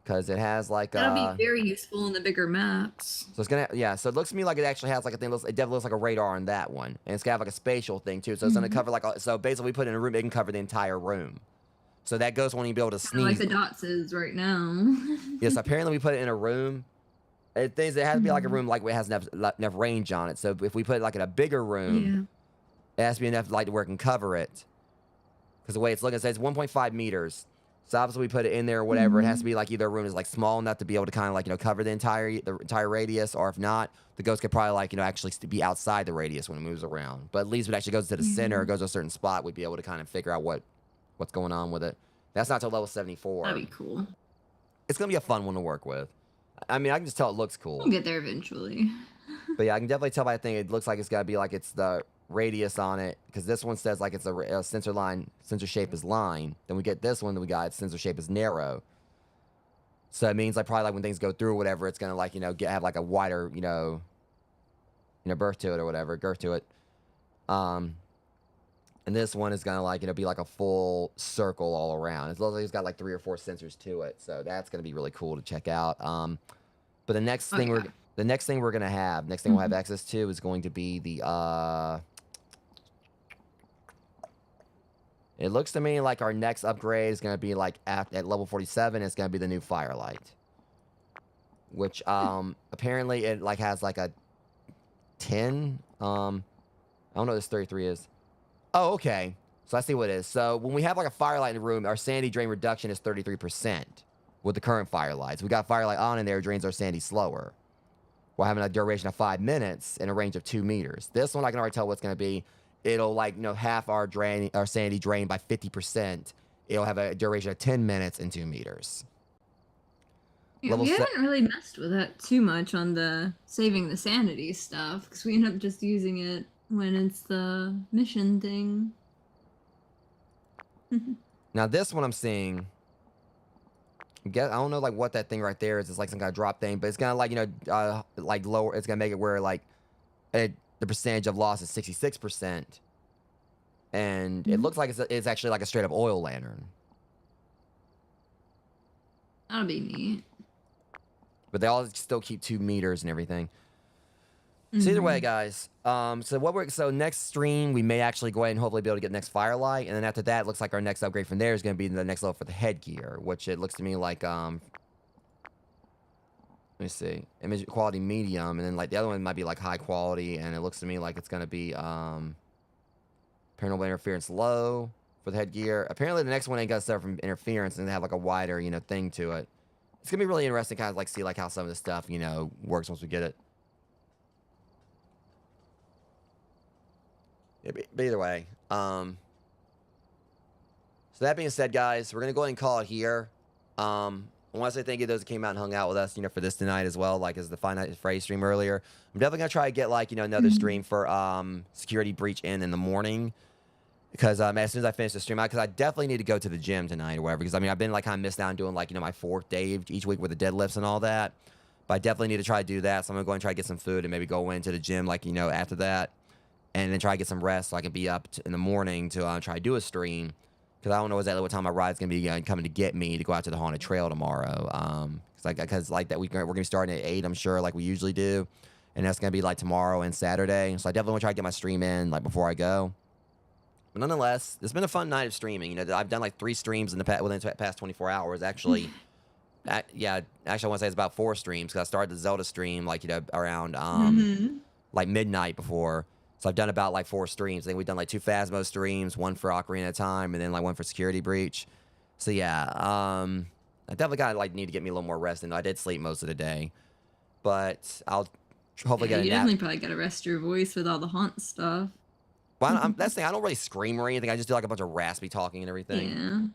Because it has like That'll be very useful in the bigger maps. so it's gonna, yeah, so it looks to me like it actually has like a thing, it definitely looks like a radar on that one. And it's gonna have like a spatial thing too, so it's gonna cover like, so basically we put it in a room, it can cover the entire room. So that goes when you be able to Kinda like sneeze. the dots is right now. Yes, apparently we put it in a room. It has to be like a room like it has enough range on it. So if we put it like in a bigger room, it has to be enough light to where it can cover it. Because the way it's looking, it says 1.5 meters. So obviously we put it in there or whatever. It has to be like either a room is like small enough to be able to kind of like, you know, cover the entire radius, or if not, the ghost could probably like, you know, actually be outside the radius when it moves around. But at least when it actually goes to the center, or goes to a certain spot, we'd be able to kind of figure out what's going on with it. That's not till level 74. That'd be cool. It's gonna be a fun one to work with. I mean, I can just tell it looks cool. We'll get there eventually. But yeah, I can definitely tell by the thing. It looks like it's gotta be like it's the radius on it, because this one says like it's a sensor shape is line. Then we get this one that we got, sensor shape is narrow. So it means like probably like when things go through or whatever, it's gonna like have like a wider birth to it or whatever, girth to it. And this one is gonna like be like a full circle all around. It's looks like it's got like 3 or 4 sensors to it, so that's gonna be really cool to check out. But the next thing we're gonna have, we'll have access to is going to be the It looks to me like our next upgrade is gonna be like at level 47. It's gonna be the new Firelight, which apparently it like has like a 10. I don't know what this 33 is. Oh, okay. So I see what it is. So when we have like a Firelight in the room, our sanity drain reduction is 33% with the current Firelights. We got Firelight on in there, drains our sanity slower, while having a duration of 5 minutes and a range of 2 meters. This one I can already tell what's going to be. It'll like half our sanity drain by 50%. It'll have a duration of 10 minutes and 2 meters. Yeah, we haven't really messed with that too much on the saving the sanity stuff, because we end up just using it when it's the mission thing. Now this one I'm seeing, I don't know like what that thing right there is. It's like some kind of drop thing, but it's gonna like like lower. It's gonna make it where like the percentage of loss is 66%, and it looks like it's actually like a straight up oil lantern. That'll be neat. But they all still keep 2 meters and everything. So either way, guys. So next stream we may actually go ahead and hopefully be able to get next Firelight, and then after that, it looks like our next upgrade from there is going to be the next level for the headgear, which it looks to me like let me see, image quality medium, and then like the other one might be like high quality, and it looks to me like it's going to be paranormal interference low for the headgear. Apparently the next one ain't going to suffer from interference and have like a wider thing to it. It's going to be really interesting, kind of like see like how some of this stuff works once we get it. But either way, so that being said, guys, we're gonna go ahead and call it here. I want to say thank you to those that came out and hung out with us, for this tonight as well, like as the Five Nights at Freddy's stream earlier. I'm definitely gonna try to get like another stream for security breach in the morning, because as soon as I finish the stream, because I definitely need to go to the gym tonight or whatever. Because I've been like kind of missed out on doing like my 4th day each week with the deadlifts and all that. But I definitely need to try to do that. So I'm gonna go and try to get some food and maybe go into the gym like after that. And then try to get some rest so I can be up in the morning to try to do a stream. Because I don't know exactly what time my ride's going to be coming to get me to go out to the Haunted Trail tomorrow. Because like that we're going to be starting at 8, I'm sure, like we usually do. And that's going to be like tomorrow and Saturday. So I definitely want to try to get my stream in like before I go. But nonetheless, it's been a fun night of streaming. I've done like 3 streams within the past 24 hours. Actually, actually I want to say it's about 4 streams. Because I started the Zelda stream like around like midnight before. So I've done about like 4 streams. I think we've done like 2 Phasmo streams, 1 for Ocarina of Time, and then like 1 for Security Breach. So yeah, I definitely gotta like need to get me a little more rest. And I did sleep most of the day, but I'll hopefully get a nap. You definitely probably gotta rest your voice with all the haunt stuff. Well, that's the thing. I don't really scream or anything. I just do like a bunch of raspy talking and everything.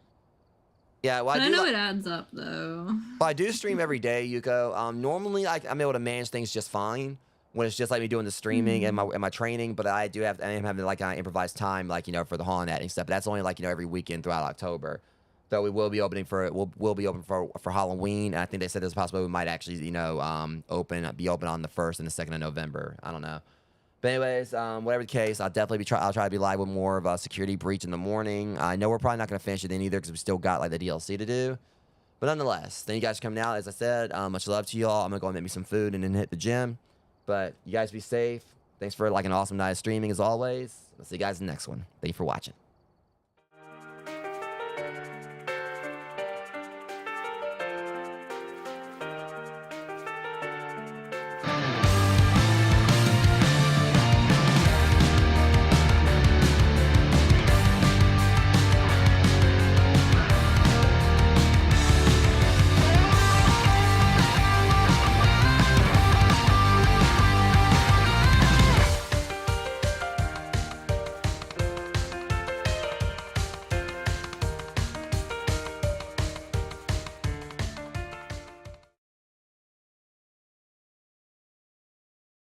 Yeah. Yeah, well, I know it adds up though. Well, I do stream every day, Yuko. Normally I'm able to manage things just fine when it's just like me doing the streaming and my training, but I am having like improvised time like for the haunt and stuff. But that's only like every weekend throughout October. Though we will be opening we'll be open for Halloween, and I think they said there's a possibility we might actually be open on the 1st and the 2nd of November. I don't know. But anyways, whatever the case, I'll try to be live with more of Security Breach in the morning. I know we're probably not gonna finish it then either because we still got like the DLC to do. But nonetheless, thank you guys for coming out. As I said, much love to you all. I'm gonna go and make me some food and then hit the gym. But you guys be safe. Thanks for like an awesome night of streaming as always. I'll see you guys in the next one. Thank you for watching.